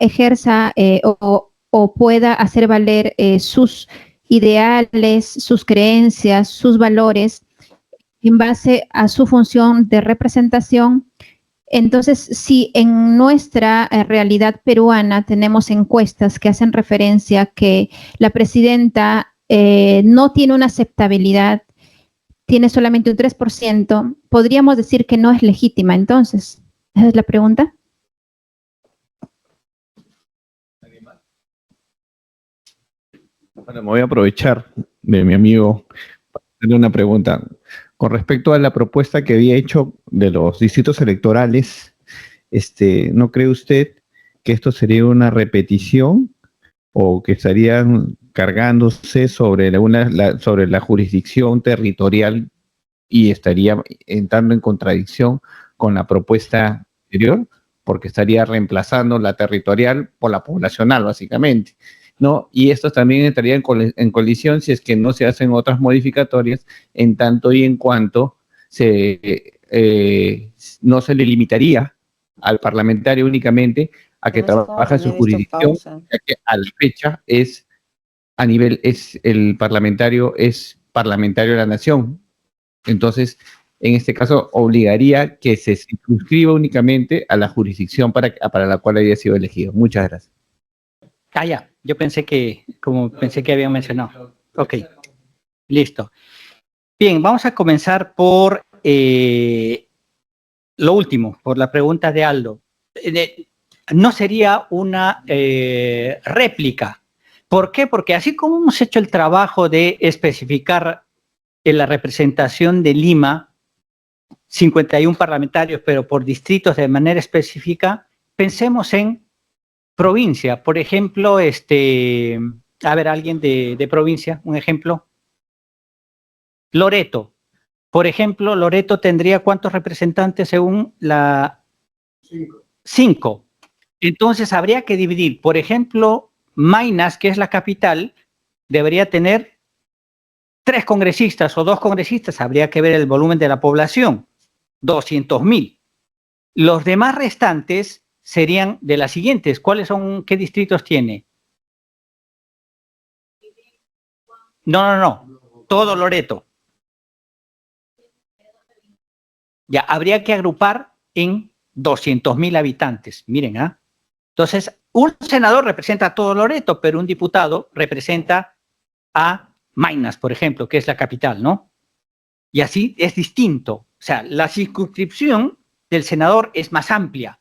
ejerza o pueda hacer valer sus ideales, sus creencias, sus valores en base a su función de representación. Entonces, si en nuestra realidad peruana tenemos encuestas que hacen referencia que la presidenta no tiene una aceptabilidad, tiene solamente un 3%, podríamos decir que no es legítima. Entonces, esa es la pregunta. Bueno, me voy a aprovechar de mi amigo para hacerle una pregunta. Con respecto a la propuesta que había hecho de los distritos electorales, ¿no cree usted que esto sería una repetición o que estarían cargándose sobre la jurisdicción territorial y estaría entrando en contradicción con la propuesta anterior? Porque estaría reemplazando la territorial por la poblacional, básicamente, ¿no? Y esto también entraría en colisión si es que no se hacen otras modificatorias, en tanto y en cuanto no se le limitaría al parlamentario únicamente a que trabaje en su jurisdicción, ya que a la fecha el parlamentario es parlamentario de la nación. Entonces, en este caso, obligaría que se circunscriba únicamente a la jurisdicción para la cual había sido elegido. Muchas gracias. Ya. Yo pensé que habían mencionado. Ok, listo. Bien, vamos a comenzar por lo último, por la pregunta de Aldo. No sería una réplica. ¿Por qué? Porque así como hemos hecho el trabajo de especificar en la representación de Lima, 51 parlamentarios, pero por distritos de manera específica, pensemos en provincia. Por ejemplo, a ver, alguien de provincia, un ejemplo. Loreto. Por ejemplo, Loreto tendría ¿cuántos representantes según la...? 5. Entonces habría que dividir. Por ejemplo, Maynas, que es la capital, debería tener 3 congresistas o 2 congresistas. Habría que ver el volumen de la población. 200.000. Los demás restantes serían de las siguientes. ¿Cuáles son? ¿Qué distritos tiene? No. Todo Loreto. Ya, habría que agrupar en 200.000 habitantes. Miren, ¿ah? Entonces, un senador representa a todo Loreto, pero un diputado representa a Maynas, por ejemplo, que es la capital, ¿no? Y así es distinto. O sea, la circunscripción del senador es más amplia,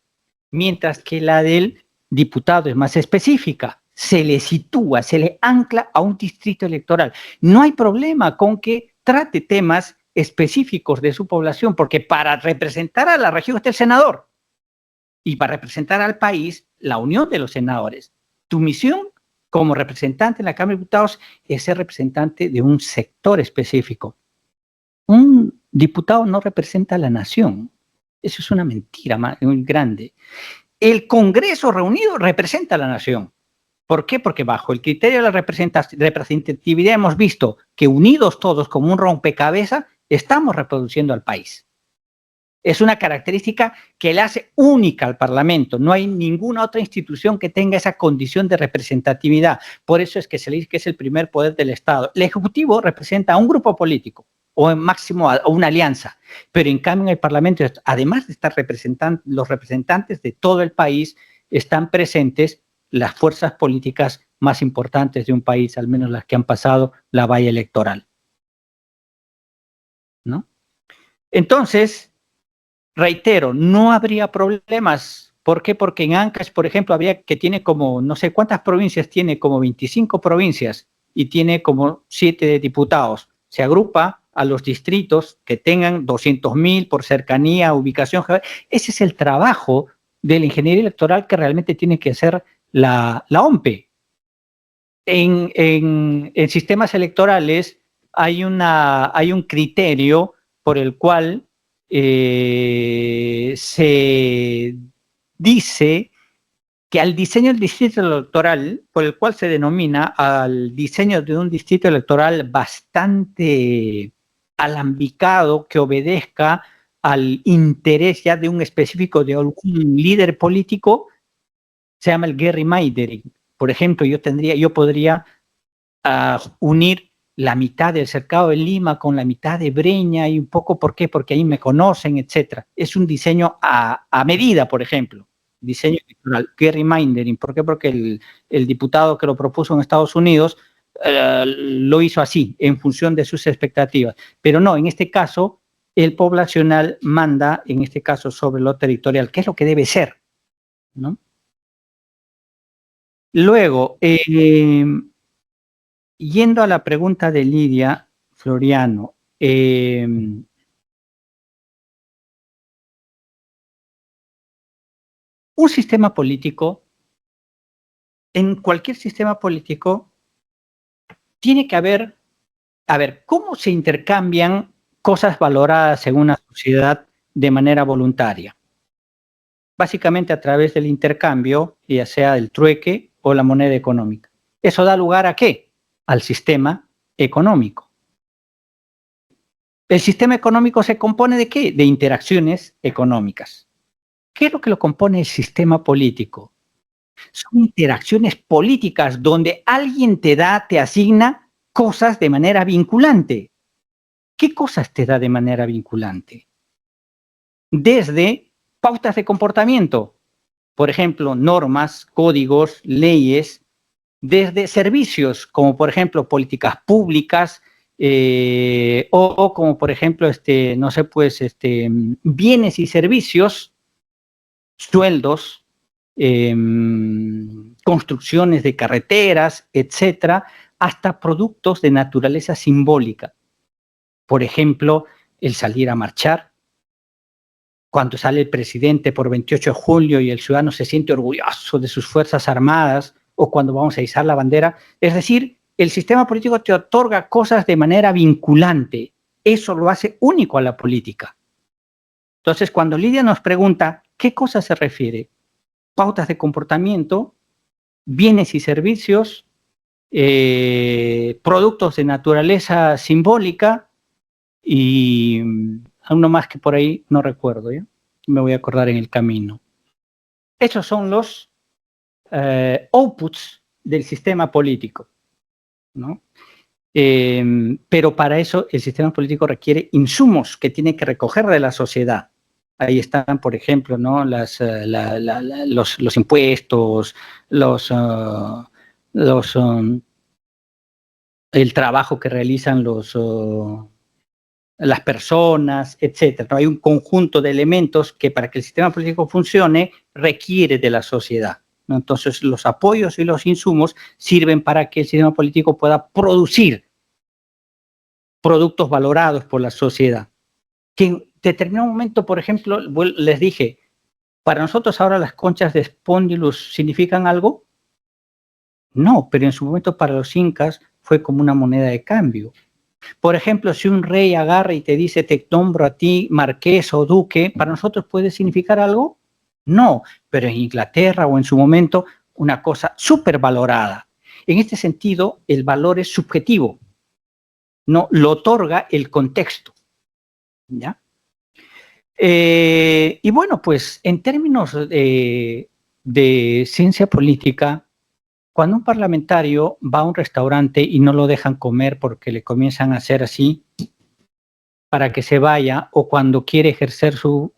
mientras que la del diputado es más específica. Se le sitúa, se le ancla a un distrito electoral. No hay problema con que trate temas específicos de su población, porque para representar a la región está el senador y para representar al país, la unión de los senadores. Tu misión como representante en la Cámara de Diputados es ser representante de un sector específico. Un diputado no representa a la nación. Eso es una mentira muy grande. El Congreso reunido representa a la nación. ¿Por qué? Porque bajo el criterio de la representatividad hemos visto que unidos todos como un rompecabezas estamos reproduciendo al país. Es una característica que le hace única al Parlamento. No hay ninguna otra institución que tenga esa condición de representatividad. Por eso es que se le dice que es el primer poder del Estado. El Ejecutivo representa a un grupo político o en máximo a una alianza. Pero en cambio en el Parlamento, además de estar los representantes de todo el país, están presentes las fuerzas políticas más importantes de un país, al menos las que han pasado la valla electoral, ¿no? Entonces, reitero, no habría problemas. ¿Por qué? Porque en Ancash, por ejemplo, que tiene como, no sé cuántas provincias tiene, como 25 provincias y tiene como 7 diputados. Se agrupa a los distritos que tengan 200.000 por cercanía, ubicación. Ese es el trabajo de la ingeniería electoral que realmente tiene que hacer la OMPE. En sistemas electorales hay un criterio por el cual se dice que al diseño del distrito electoral, por el cual se denomina al diseño de un distrito electoral bastante alambicado, que obedezca al interés ya de un específico, de algún líder político, se llama el gerrymandering. Por ejemplo, yo podría unir la mitad del cercado de Lima con la mitad de Breña y un poco, ¿por qué? Porque ahí me conocen, etcétera. Es un diseño a medida, por ejemplo. Diseño electoral, gerrymandering. ¿Por qué? Porque el diputado que lo propuso en Estados Unidos lo hizo así, en función de sus expectativas. Pero no, en este caso, el poblacional manda, en este caso, sobre lo territorial, que es lo que debe ser, ¿no? Luego, yendo a la pregunta de Lidia Floriano, un sistema político, en cualquier sistema político, tiene que haber, ¿cómo se intercambian cosas valoradas en una sociedad de manera voluntaria? Básicamente a través del intercambio, ya sea el trueque o la moneda económica. ¿Eso da lugar a qué? Al sistema económico. ¿El sistema económico se compone de qué? De interacciones económicas. ¿Qué es lo que lo compone el sistema político? Son interacciones políticas donde alguien te asigna cosas de manera vinculante. ¿Qué cosas te da de manera vinculante? Desde pautas de comportamiento, por ejemplo, normas, códigos, leyes, desde servicios, como por ejemplo políticas públicas, o como por ejemplo, bienes y servicios, sueldos, construcciones de carreteras, etcétera, hasta productos de naturaleza simbólica. Por ejemplo, el salir a marchar, cuando sale el presidente por 28 de julio y el ciudadano se siente orgulloso de sus Fuerzas Armadas, o cuando vamos a izar la bandera. Es decir, el sistema político te otorga cosas de manera vinculante. Eso lo hace único a la política. Entonces, cuando Lidia nos pregunta qué cosa se refiere, pautas de comportamiento, bienes y servicios, productos de naturaleza simbólica y uno más que por ahí no recuerdo, ¿ya? Me voy a acordar en el camino. Esos son los outputs del sistema político, ¿no? Pero para eso el sistema político requiere insumos que tiene que recoger de la sociedad. Ahí están, por ejemplo, ¿no? los impuestos, el trabajo que realizan las personas, etcétera. ¿No? Hay un conjunto de elementos que para que el sistema político funcione requiere de la sociedad, ¿no? Entonces, los apoyos y los insumos sirven para que el sistema político pueda producir productos valorados por la sociedad. Que en determinado momento, por ejemplo, les dije, ¿para nosotros ahora las conchas de Spondylus significan algo? No, pero en su momento para los incas fue como una moneda de cambio. Por ejemplo, si un rey agarra y te dice, te nombro a ti marqués o duque, ¿para nosotros puede significar algo? No, pero en Inglaterra o en su momento, una cosa súper valorada. En este sentido, el valor es subjetivo, no lo otorga el contexto, ¿ya? Y bueno, pues en términos de ciencia política, cuando un parlamentario va a un restaurante y no lo dejan comer porque le comienzan a hacer así para que se vaya, o cuando quiere ejercer su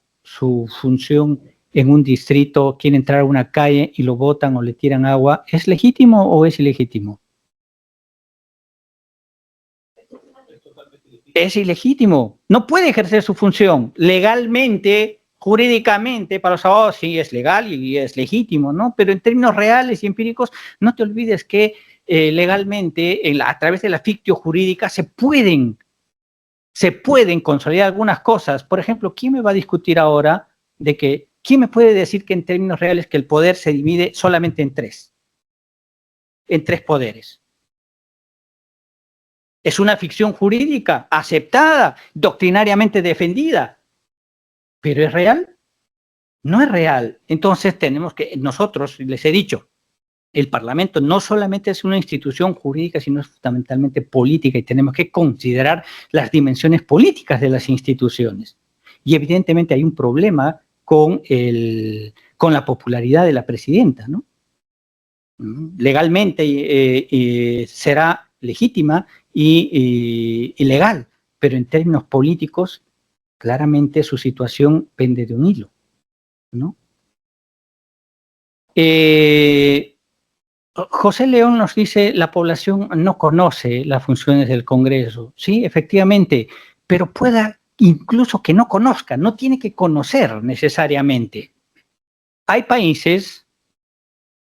función en un distrito, quiere entrar a una calle y lo botan o le tiran agua, ¿es legítimo o es ilegítimo? Es ilegítimo. No puede ejercer su función legalmente, jurídicamente. Para los abogados sí es legal y es legítimo, ¿no? Pero en términos reales y empíricos, no te olvides que legalmente, a través de la fictio jurídica, se pueden consolidar algunas cosas. Por ejemplo, ¿quién me va a discutir ahora de que, quién me puede decir que en términos reales que el poder se divide solamente en tres poderes? Es una ficción jurídica aceptada, doctrinariamente defendida, pero ¿es real? No es real. Entonces tenemos que, nosotros, les he dicho, el Parlamento no solamente es una institución jurídica, sino es fundamentalmente política y tenemos que considerar las dimensiones políticas de las instituciones. Y evidentemente hay un problema con la popularidad de la presidenta, ¿no? Legalmente será legítima y legal, pero en términos políticos, claramente su situación pende de un hilo, ¿no? José León nos dice, la población no conoce las funciones del Congreso. Sí, efectivamente, pero pueda incluso que no conozca, no tiene que conocer necesariamente. Hay países,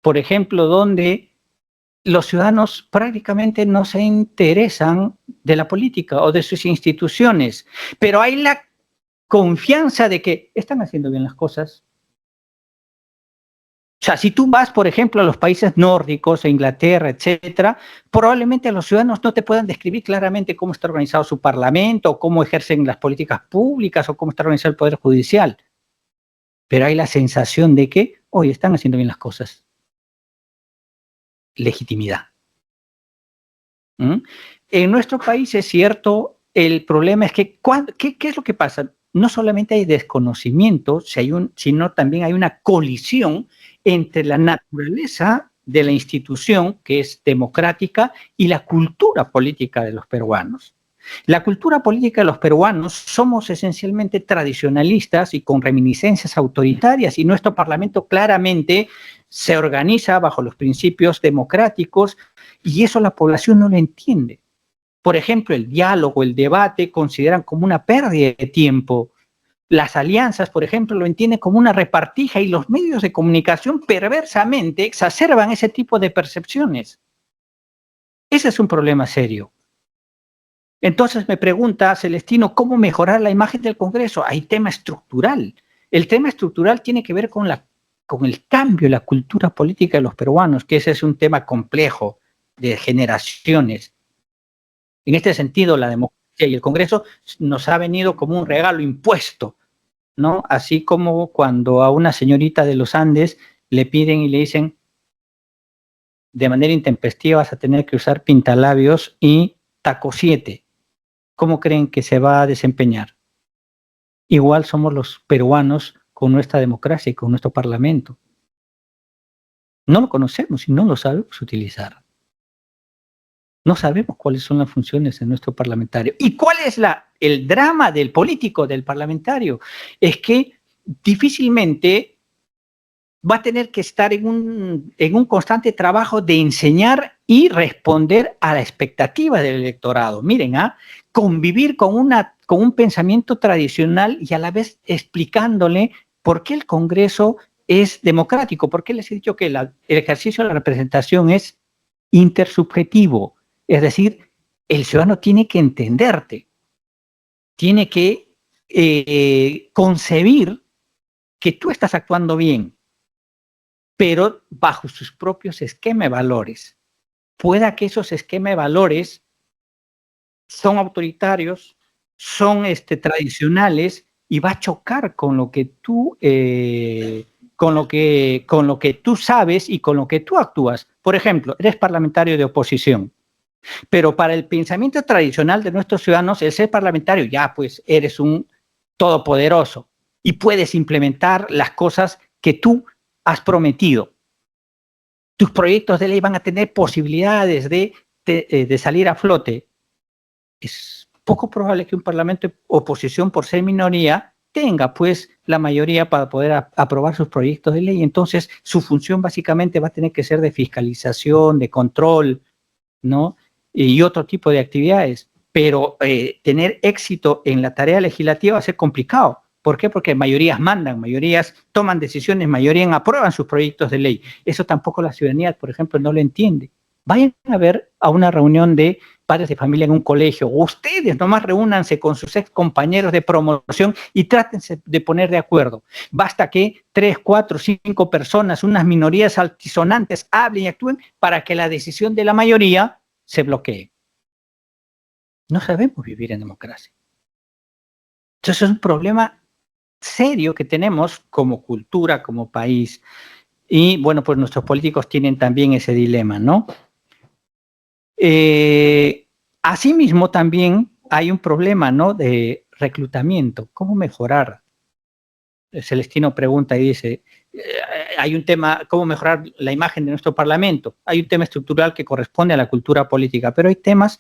por ejemplo, donde los ciudadanos prácticamente no se interesan de la política o de sus instituciones, pero hay la confianza de que están haciendo bien las cosas. O sea, si tú vas, por ejemplo, a los países nórdicos, a Inglaterra, etcétera, probablemente los ciudadanos no te puedan describir claramente cómo está organizado su parlamento, o cómo ejercen las políticas públicas, o cómo está organizado el Poder Judicial. Pero hay la sensación de que, hoy están haciendo bien las cosas. Legitimidad. En nuestro país es cierto, el problema es que, ¿qué es lo que pasa? No solamente hay desconocimiento, sino también hay una colisión entre la naturaleza de la institución, que es democrática, y la cultura política de los peruanos. La cultura política de los peruanos somos esencialmente tradicionalistas y con reminiscencias autoritarias, y nuestro Parlamento claramente se organiza bajo los principios democráticos, y eso la población no lo entiende. Por ejemplo, el diálogo, el debate, consideran como una pérdida de tiempo. Las alianzas, por ejemplo, lo entienden como una repartija, y los medios de comunicación perversamente exacerban ese tipo de percepciones. Ese es un problema serio. Entonces me pregunta Celestino, ¿cómo mejorar la imagen del Congreso? Hay tema estructural. El tema estructural tiene que ver con el cambio de la cultura política de los peruanos, que ese es un tema complejo de generaciones. En este sentido, la democracia y el Congreso nos ha venido como un regalo impuesto, ¿no? Así como cuando a una señorita de los Andes le piden y le dicen de manera intempestiva vas a tener que usar pintalabios y taco 7. ¿Cómo creen que se va a desempeñar? Igual somos los peruanos con nuestra democracia y con nuestro parlamento. No lo conocemos y no lo sabemos utilizar. No sabemos cuáles son las funciones de nuestro parlamentario. ¿Y cuál es el drama del político, del parlamentario? Es que difícilmente va a tener que estar en un constante trabajo de enseñar y responder a la expectativa del electorado. Miren, convivir con un pensamiento tradicional y a la vez explicándole por qué el Congreso es democrático, por qué les he dicho que el ejercicio de la representación es intersubjetivo. Es decir, el ciudadano tiene que entenderte, tiene que concebir que tú estás actuando bien, pero bajo sus propios esquemas de valores. Pueda que esos esquemas de valores son autoritarios, son tradicionales y va a chocar con lo que tú con lo que tú sabes y con lo que tú actúas. Por ejemplo, eres parlamentario de oposición, pero para el pensamiento tradicional de nuestros ciudadanos, el ser parlamentario, ya pues eres un todopoderoso y puedes implementar las cosas que tú has prometido. Tus proyectos de ley van a tener posibilidades de salir a flote. Es poco probable que un parlamento de oposición, por ser minoría, tenga pues la mayoría para poder aprobar sus proyectos de ley. Entonces, su función básicamente va a tener que ser de fiscalización, de control, ¿no? Y otro tipo de actividades. Pero tener éxito en la tarea legislativa va a ser complicado. ¿Por qué? Porque mayorías mandan, mayorías toman decisiones, mayorías aprueban sus proyectos de ley. Eso tampoco la ciudadanía, por ejemplo, no lo entiende. Vayan a ver a una reunión de padres de familia en un colegio. Ustedes nomás reúnanse con sus ex compañeros de promoción y trátense de poner de acuerdo. Basta que 3, 4, 5 personas, unas minorías altisonantes, hablen y actúen para que la decisión de la mayoría se bloquee. No sabemos vivir en democracia. Entonces es un problema serio que tenemos como cultura, como país. Y bueno, pues nuestros políticos tienen también ese dilema, ¿no? Asimismo, también hay un problema, ¿no?, de reclutamiento. ¿Cómo mejorar? Celestino pregunta y dice, hay un tema, ¿cómo mejorar la imagen de nuestro Parlamento? Hay un tema estructural que corresponde a la cultura política, pero hay temas,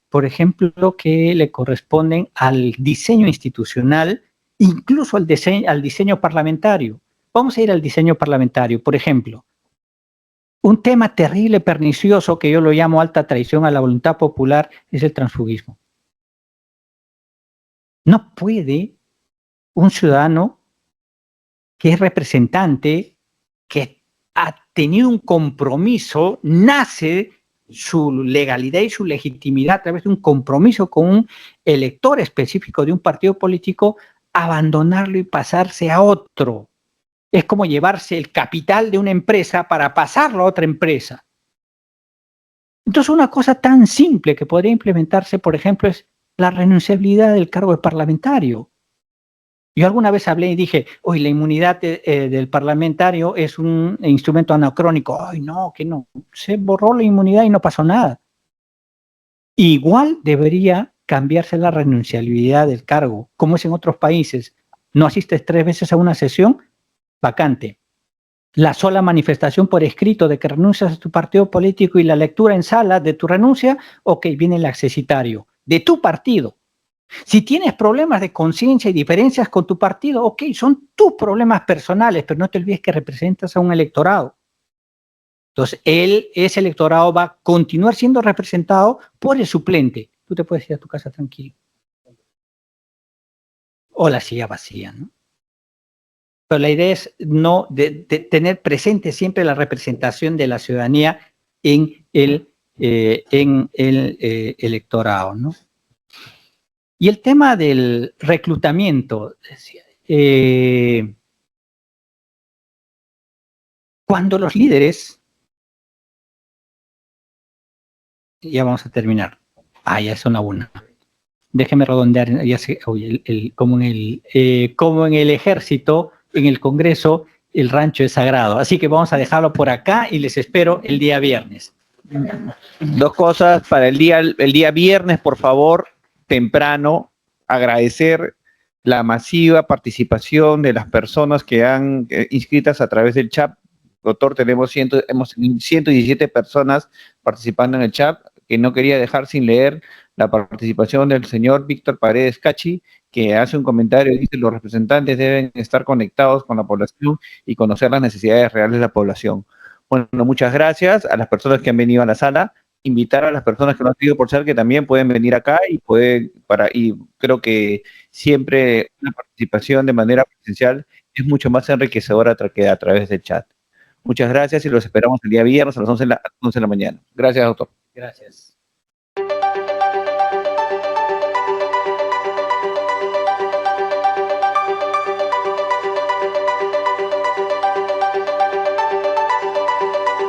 por ejemplo, que le corresponden al diseño institucional, incluso al diseño parlamentario. Vamos a ir al diseño parlamentario, por ejemplo. Un tema terrible, pernicioso, que yo lo llamo alta traición a la voluntad popular, es el transfugismo. No puede un ciudadano que es representante, que ha tenido un compromiso, nace su legalidad y su legitimidad a través de un compromiso con un elector específico de un partido político, abandonarlo y pasarse a otro. Es como llevarse el capital de una empresa para pasarlo a otra empresa. Entonces, una cosa tan simple que podría implementarse, por ejemplo, es la renunciabilidad del cargo de parlamentario. Yo alguna vez hablé y dije, hoy la inmunidad del parlamentario es un instrumento anacrónico. Ay, no, que no. Se borró la inmunidad y no pasó nada. Igual debería cambiarse la renunciabilidad del cargo, como es en otros países. No asistes 3 veces a una sesión, vacante. La sola manifestación por escrito de que renuncias a tu partido político y la lectura en sala de tu renuncia, ok, viene el accesitario de tu partido. Si tienes problemas de conciencia y diferencias con tu partido, ok, son tus problemas personales, pero no te olvides que representas a un electorado. Entonces, ese electorado va a continuar siendo representado por el suplente. Tú te puedes ir a tu casa tranquilo. O la silla vacía, ¿no? Pero la idea es de tener presente siempre la representación de la ciudadanía en el electorado, ¿no? Y el tema del reclutamiento, cuando los líderes, ya vamos a terminar, ya son la 1. Déjeme redondear, ya sé, como en el ejército, en el Congreso, el rancho es sagrado. Así que vamos a dejarlo por acá y les espero el día viernes. 2 cosas para el día viernes, por favor, temprano, agradecer la masiva participación de las personas que han inscritas a través del chat. Doctor, tenemos 117 personas participando en el chat, que no quería dejar sin leer la participación del señor Víctor Paredes Cachi, que hace un comentario y dice: los representantes deben estar conectados con la población y conocer las necesidades reales de la población. Bueno, muchas gracias a las personas que han venido a la sala. Invitar a las personas que no han seguido por chat que también pueden venir acá y creo que siempre una participación de manera presencial es mucho más enriquecedora que a través del chat. Muchas gracias y los esperamos el día viernes a las 11 de la mañana. Gracias, doctor. Gracias.